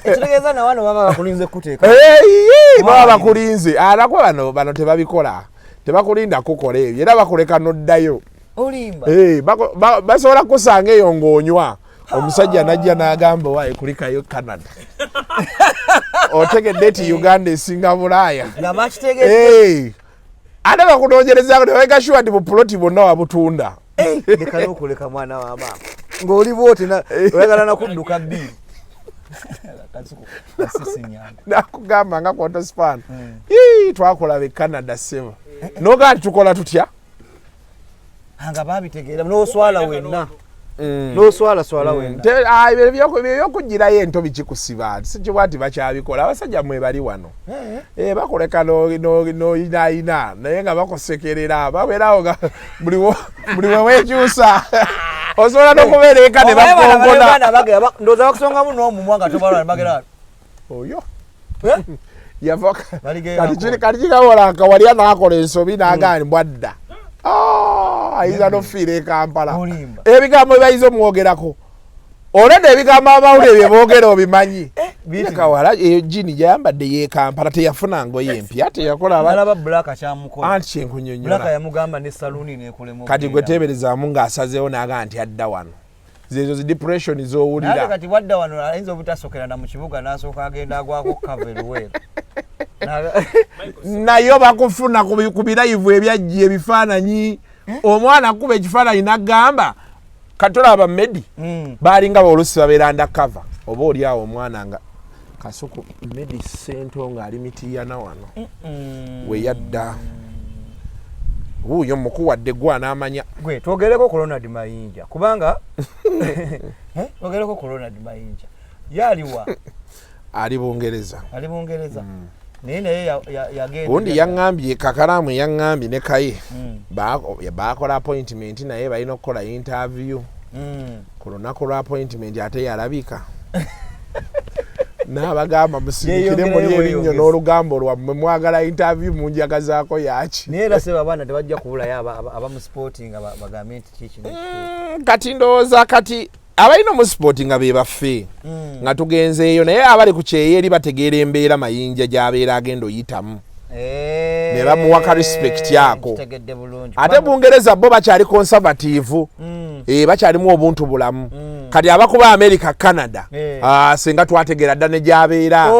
ekitegeeza na wano baba bakulinze kuteeka baba bakulinze alakwa bano tebabikola tebakulinda kukola ebyo era bakuleka noddayo olimba basobola kusanga eyo ng'onywa omusajja najja n'agamba waaye kulikayo Canada otegedde ti Uganda esinga Bulaaya ate bakunoonyerezaako nebaweka shuwa nti bupuloti bonna wabutunda leka n'okuleka mwana wa maama ng'oli bwoti oyagala nakudduka bbiri nakugamba nga Quantaspan twakola be Canada seba noga nti tukola tutya nga babitegeera n'oswala wenna n'oswala wenna ebyokugirayo ento bikikusiba sikibwa nti bakyabikola abasajja mmwe bali wano bakuleka n'oyinaayina naye nga bakusekerera babeerawo nga buli weweekyusa osobola n'okubeera eka ne bakongona ndowooza bakusongamu n'omumwa nga tobalwa ne bagera oyo kati kikawola Kawalya n'akola ensobi n'agaa mbwadda ayinza n'ofiira e Kampala ebigambo byebayiza omwogerako olwedde ebigambo amawulire bye boogera obimanyi Kawala jini gyayambadde ye Kampala teyafuna ngoye empya teyakola Black kyamukola anti kyenkunyonnyola Black yamugamba ne saluuni neekolemu kati gwe teeberezaamu ng'asazeewo n'agaa nti adda wano zezo depression zowulira naye kati wadda wano ayinza obutasokera na mu kibuga n'asooka agenda agwako kaveruwera nayo bakufuna ku birayivu ebyajja ebifaananyi omwana kuba ekifaananyi n'agamba katolaba medi baalinga olusi babeera undercover oba oli awo omwana nga kasuku medi sento nga ali mitiyana wano weyadda wuuyo mukuwadde gwa n'amanya gwe twogereko Ronald Mayinja kubanga twogereko Ronald Mayinja yaliwa ali Bungereza naye yagenda undi yaŋŋambye kakalamu yaŋŋambye ne kaye baakola appointment naye balina okukola interview ku lunaku lwa appointment ate yalabika n'abagamba musirikire muli erinnyo n'olugambo lwammwe mwagala interview munjagazaako yaki naye era seba abaana tebajja kubulayo abamu sporting bagambe nti kiki kati ndowooza kati abalina mu sport nga be baffe nga tugenzeeyo naye abali ku kyeyeeri bategeera embeera Mayinja gy'abeera agenda oyitamu ne bamuwaka respect yako ate Bungereza bo bakyali conservative bakyalimu obuntu bulamu kati abakuba America Canada singa twategeera dda ne gy'abeera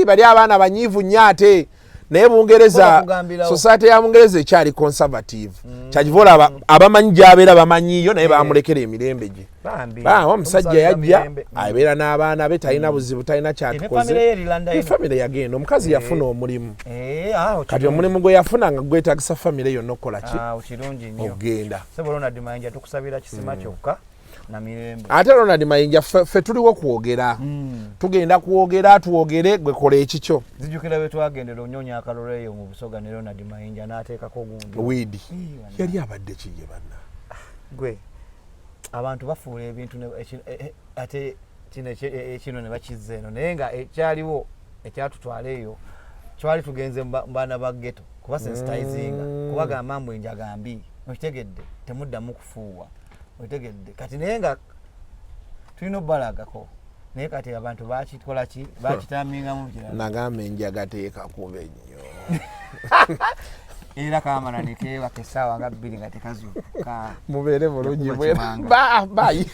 bali abaana banyiivu nnyo ate naye Bungereza society ya Bungereza ekyali conservative kyakivola abamanyi gy'abeera bamanyiyo naye bamulekera emirembe gye omusajja yajja abeera n'abaana be talina buzibu talina kyatukoze famire yagenda omukazi yafuna omulimu kati omulimu gwe yafuna nga gwetagisa famire yonna okukola ki okugenda tukusabira kisima kyokka na mirembe ate Ronald Mayinja ffe tuliwo kwogera tugenda kwogera tuwogere gwe kola ekikyo zijjukira bwe twagendera onyonya akaloleyo mu Busoga ne Ronald Mayinja n'ateekako ogundi wiidi yali abadde kiye banna gwe abantu bafuula ebintu ate kino ne bakizza eno naye nga ekyaliwo ekyatutwala eyo twali tugenze mbaana ba ghetto kuba sensitizinga kubagamba mbwe njagambi okitegedde temuddamu kufuuwa okitegedde kati naye nga tulina obbalagako naye kati abantu bakikola ki bakitamingamu kirala nagambe njagateeka kuba ennyo era kamana nekewaka essaawa nga 2 nga tekazuuka mubeere bulungi bwe bayi